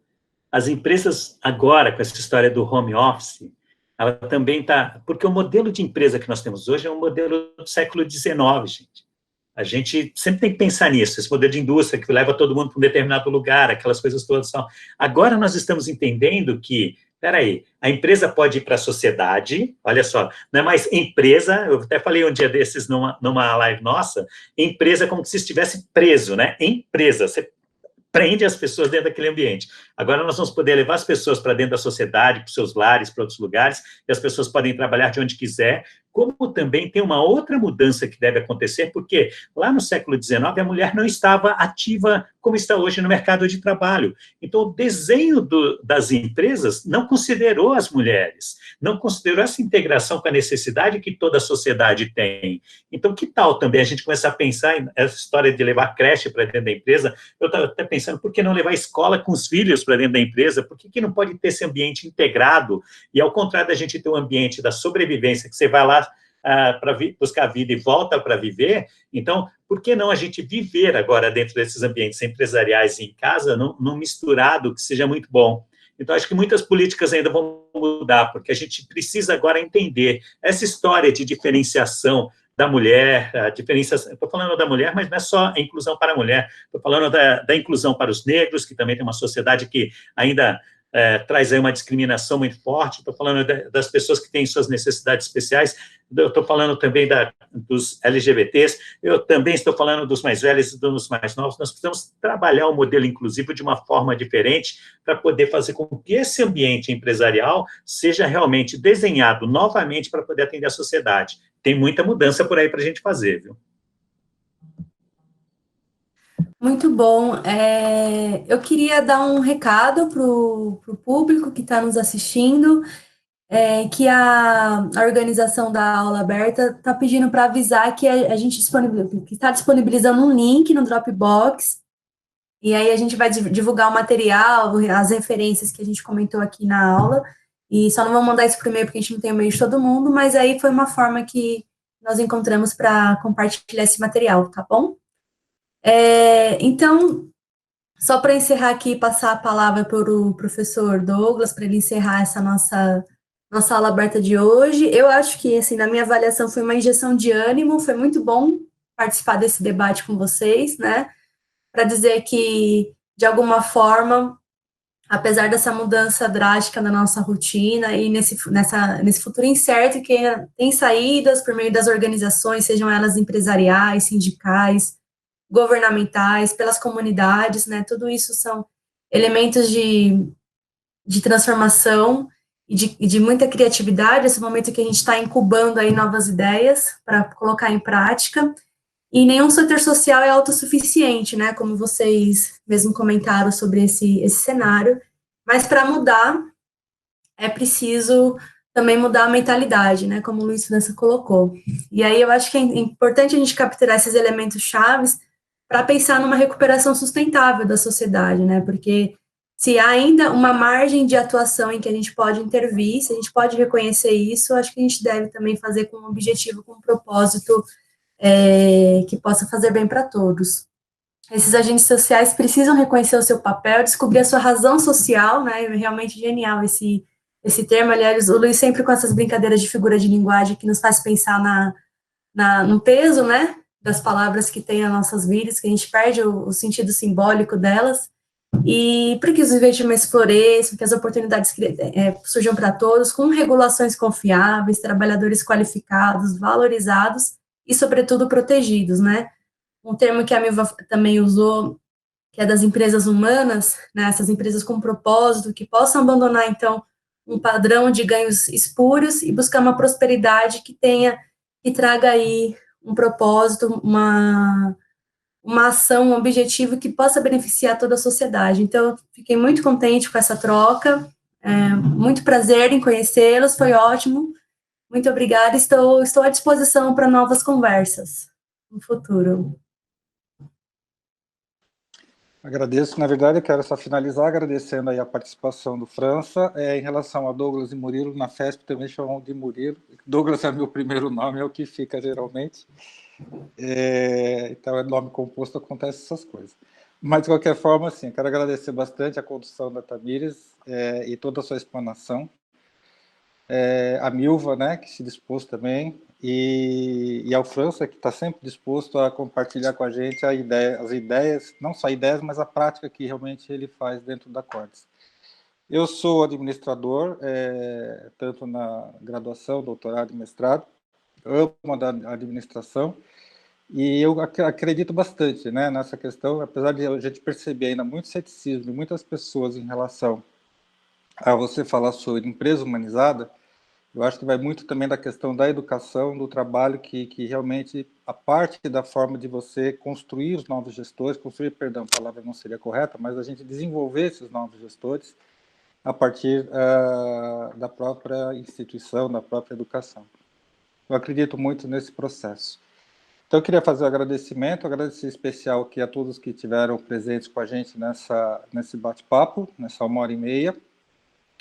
Speaker 3: As empresas agora, com essa história do home office, ela também está... Porque o modelo de empresa que nós temos hoje é um modelo do século XIX, gente. A gente sempre tem que pensar nisso, esse modelo de indústria que leva todo mundo para um determinado lugar, aquelas coisas todas. Agora nós estamos entendendo que, peraí, a empresa pode ir para a sociedade, olha só, não é mais empresa, eu até falei um dia desses numa live nossa, empresa como se estivesse preso, né? Empresa, você prende as pessoas dentro daquele ambiente. Agora nós vamos poder levar as pessoas para dentro da sociedade, para os seus lares, para outros lugares, e as pessoas podem trabalhar de onde quiser, como também tem uma outra mudança que deve acontecer, porque lá no século XIX a mulher não estava ativa como está hoje no mercado de trabalho. Então, o desenho das empresas não considerou as mulheres, não considerou essa integração com a necessidade que toda a sociedade tem. Então, que tal também a gente começar a pensar essa história de levar creche para dentro da empresa? Eu estava até pensando, por que não levar escola com os filhos para dentro da empresa? Por que não pode ter esse ambiente integrado? E, ao contrário da gente ter um ambiente da sobrevivência, que você vai lá para buscar vida e volta para viver, então, por que não a gente viver agora dentro desses ambientes empresariais e em casa, num misturado que seja muito bom? Então, acho que muitas políticas ainda vão mudar, porque a gente precisa agora entender essa história de diferenciação da mulher, a diferenciação, estou falando da mulher, mas não é só a inclusão para a mulher, estou falando da inclusão para os negros, que também tem uma sociedade que ainda traz aí uma discriminação muito forte, estou falando das pessoas que têm suas necessidades especiais, eu estou falando também dos LGBTs, eu também estou falando dos mais velhos e dos mais novos. Nós precisamos trabalhar o modelo inclusivo de uma forma diferente para poder fazer com que esse ambiente empresarial seja realmente desenhado novamente para poder atender a sociedade. Tem muita mudança por aí para a gente fazer, viu?
Speaker 2: Muito bom. Eu queria dar um recado para o público que está nos assistindo, que a organização da aula aberta está pedindo para avisar que a gente está disponibilizando um link no Dropbox, e aí a gente vai divulgar o material, as referências que a gente comentou aqui na aula, e só não vou mandar isso por e-mail porque a gente não tem e-mail de todo mundo, mas aí foi uma forma que nós encontramos para compartilhar esse material, tá bom? Então, só para encerrar aqui e passar a palavra para o professor Douglas, para ele encerrar essa nossa aula aberta de hoje, eu acho que, assim, na minha avaliação, foi uma injeção de ânimo, foi muito bom participar desse debate com vocês, né, para dizer que, de alguma forma, apesar dessa mudança drástica na nossa rotina e nesse futuro incerto, que tem saídas por meio das organizações, sejam elas empresariais, sindicais, governamentais, pelas comunidades, né, tudo isso são elementos de transformação e de muita criatividade, esse momento que a gente está incubando aí novas ideias para colocar em prática, e nenhum setor social é autossuficiente, né, como vocês mesmo comentaram sobre esse cenário, mas para mudar, é preciso também mudar a mentalidade, né, como o Luiz França colocou. E aí eu acho que é importante a gente capturar esses elementos chaves para pensar numa recuperação sustentável da sociedade, né, porque se há ainda uma margem de atuação em que a gente pode intervir, se a gente pode reconhecer isso, acho que a gente deve também fazer com um objetivo, com um propósito que possa fazer bem para todos. Esses agentes sociais precisam reconhecer o seu papel, descobrir a sua razão social, né? É realmente genial esse termo. Aliás, o Luiz sempre com essas brincadeiras de figura de linguagem que nos faz pensar no peso, né? Das palavras que tem nas nossas vidas, que a gente perde o sentido simbólico delas. E para que os investimentos floresçam, que as oportunidades surjam para todos, com regulações confiáveis, trabalhadores qualificados, valorizados e, sobretudo, protegidos, né? Um termo que a Milva também usou, que é das empresas humanas, né, essas empresas com propósito, que possam abandonar, então, um padrão de ganhos espúrios e buscar uma prosperidade que traga aí um propósito, uma ação, um objetivo que possa beneficiar toda a sociedade. Então, fiquei muito contente com essa troca, muito prazer em conhecê-los, foi ótimo, muito obrigada, estou à disposição para novas conversas no futuro.
Speaker 1: Agradeço, na verdade, eu quero só finalizar agradecendo aí a participação do França. Em relação a Douglas e Murilo, na FESP também chamam de Murilo. Douglas é meu primeiro nome, é o que fica geralmente. Então, é nome composto, acontece essas coisas. Mas, de qualquer forma, assim, quero agradecer bastante a condução da Tamires e toda a sua explanação. A Milva, né, que se dispôs também, e ao França, que está sempre disposto a compartilhar com a gente as ideias, não só ideias, mas a prática que realmente ele faz dentro da Cortes. Eu sou administrador, tanto na graduação, doutorado e mestrado, amo a administração, e eu acredito bastante, né, nessa questão, apesar de a gente perceber ainda muito ceticismo de muitas pessoas em relação a você falar sobre empresa humanizada. Eu acho que vai muito também da questão da educação, do trabalho, que realmente a parte da forma de você construir os novos gestores, a palavra não seria correta, mas a gente desenvolver esses novos gestores a partir da própria instituição, da própria educação. Eu acredito muito nesse processo. Então, eu queria fazer um agradecer especial aqui a todos que estiveram presentes com a gente nesse bate-papo, nessa 1h30.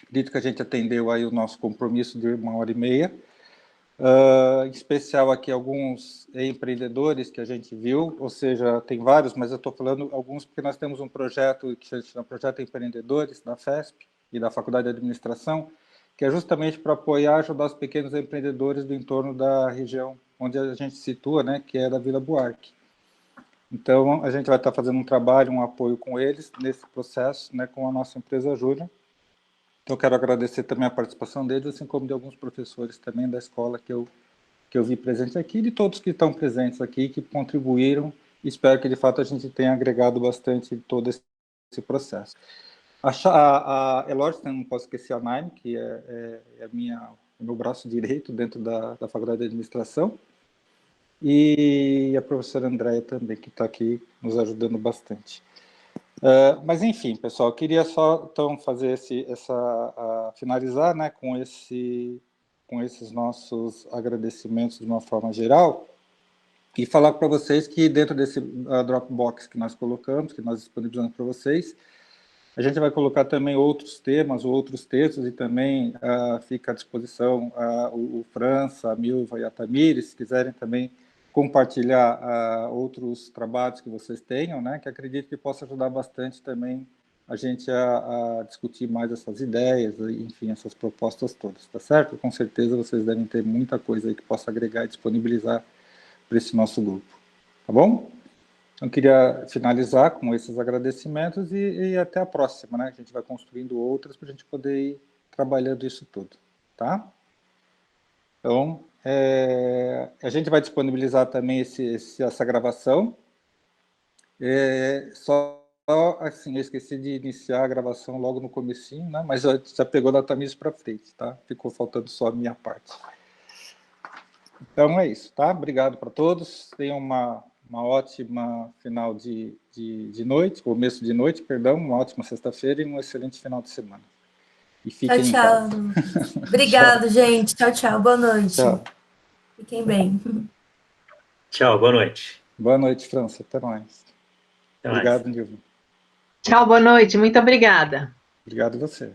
Speaker 1: Acredito que a gente atendeu aí o nosso compromisso de 1h30. Em especial aqui alguns empreendedores que a gente viu, ou seja, tem vários, mas eu estou falando alguns porque nós temos um projeto que se chama Projeto Empreendedores, da FESP e da Faculdade de Administração, que é justamente para apoiar e ajudar os pequenos empreendedores do entorno da região onde a gente situa, né, que é da Vila Buarque. Então, a gente vai estar fazendo um trabalho, um apoio com eles nesse processo, né, com a nossa empresa Júlia. Então, quero agradecer também a participação deles, assim como de alguns professores também da escola que eu vi presentes aqui, e de todos que estão presentes aqui, que contribuíram. Espero que, de fato, a gente tenha agregado bastante todo esse processo. A Elorte, não posso esquecer a Naime, que é o meu braço direito dentro da Faculdade de Administração, e a professora Andréia também, que está aqui nos ajudando bastante. Mas, enfim, pessoal, eu queria só, então, fazer finalizar, né, com esses nossos agradecimentos de uma forma geral e falar para vocês que dentro desse Dropbox que nós colocamos, que nós disponibilizamos para vocês, a gente vai colocar também outros temas, outros textos, e também fica à disposição o França, a Milva e a Tamires, se quiserem também compartilhar outros trabalhos que vocês tenham, né, que acredito que possa ajudar bastante também a gente a discutir mais essas ideias, enfim, essas propostas todas, tá certo? Com certeza vocês devem ter muita coisa aí que possa agregar e disponibilizar para esse nosso grupo, tá bom? Então, queria finalizar com esses agradecimentos e até a próxima, né? A gente vai construindo outras para a gente poder ir trabalhando isso tudo, tá? Então, a gente vai disponibilizar também essa gravação. Só assim, eu esqueci de iniciar a gravação logo no comecinho, né? Mas já pegou da Tamires para frente, tá? Ficou faltando só a minha parte. Então, é isso, tá? Obrigado para todos. Tenham uma ótima final de noite, começo de noite, perdão, uma ótima sexta-feira e um excelente final de semana. E fiquem em casa.
Speaker 2: Obrigado, gente. Tchau, tchau. Boa noite.
Speaker 1: Tchau.
Speaker 2: Fiquem bem.
Speaker 3: Tchau, boa noite.
Speaker 1: Boa noite, França. Até mais.
Speaker 3: Até
Speaker 1: Obrigado,
Speaker 3: mais.
Speaker 1: Nilvio.
Speaker 5: Tchau, boa noite. Muito obrigada.
Speaker 1: Obrigado a você.